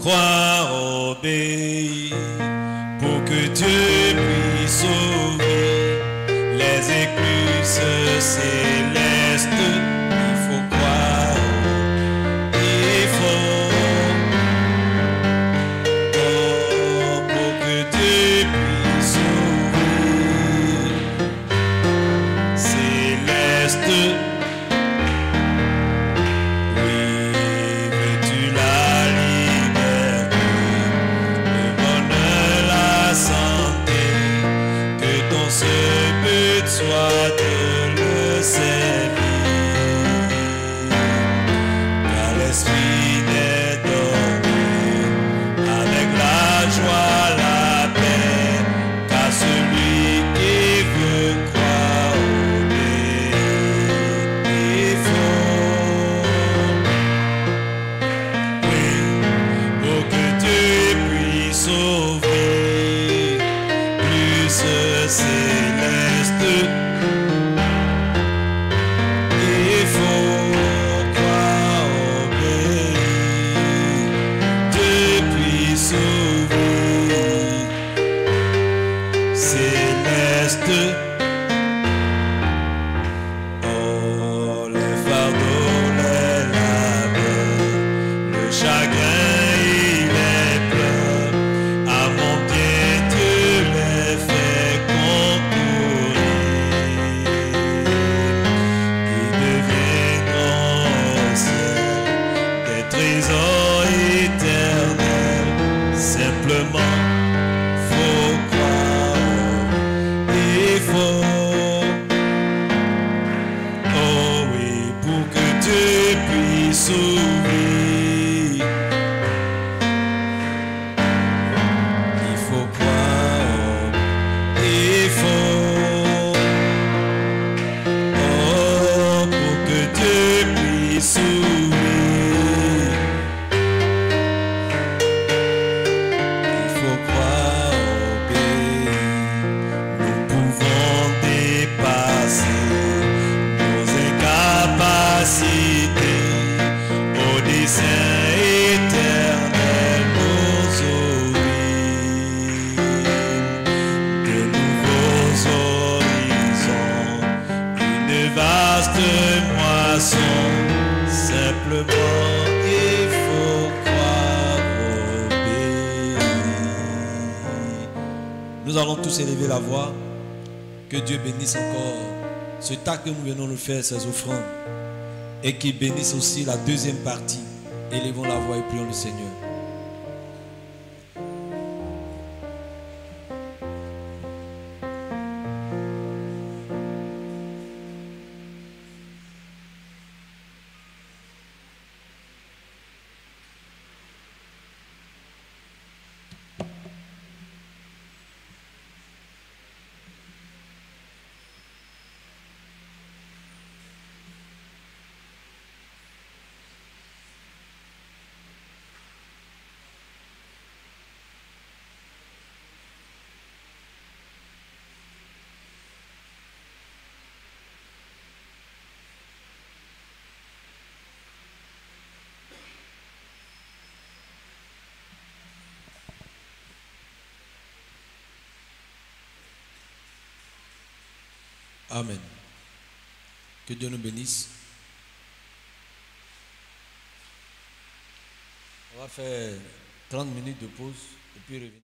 Croire, obéir, pour que Dieu puisse ouvrir les écluses célestes. Il faut croire, il faut, oh, pour que Dieu puisse ouvrir céleste. Oui, veux-tu la liberté, le bonheur, la santé, que ton seul but soit de le servir, car l'esprit n'est dormi, avec la joie, la paix, car celui qui veut croire, il faut, oui, pour que Dieu puisse ouvrir plus céleste. Il faut croire, obéir, Dieu puisse ouvrir céleste. Oh, les fardeaux, les labeurs, le chagrin, il est plein. À mon bien, Dieu les fait concourir. Ils deviendront au ciel des trésors éternels. Simplement, faut croire, il faut. Oh oui, pour que Dieu puisse ouvrir, il faut croire, il faut. Oh, pour que Dieu puisse ouvrir, il faut croire, obéir. Nous pouvons dépasser nos incapacités au dessein éternel, nous ouvrir de nouveaux horizons, une vaste moisson. Simplement, il faut croire, obéir. Nous allons tous élever la voix. Que Dieu bénisse encore ce tas que nous venons de faire, ces offrandes, et qu'il bénisse aussi la deuxième partie. Élevons la voix et prions le Seigneur. Amen. Que Dieu nous bénisse. On va faire 30 minutes de pause et puis revenir.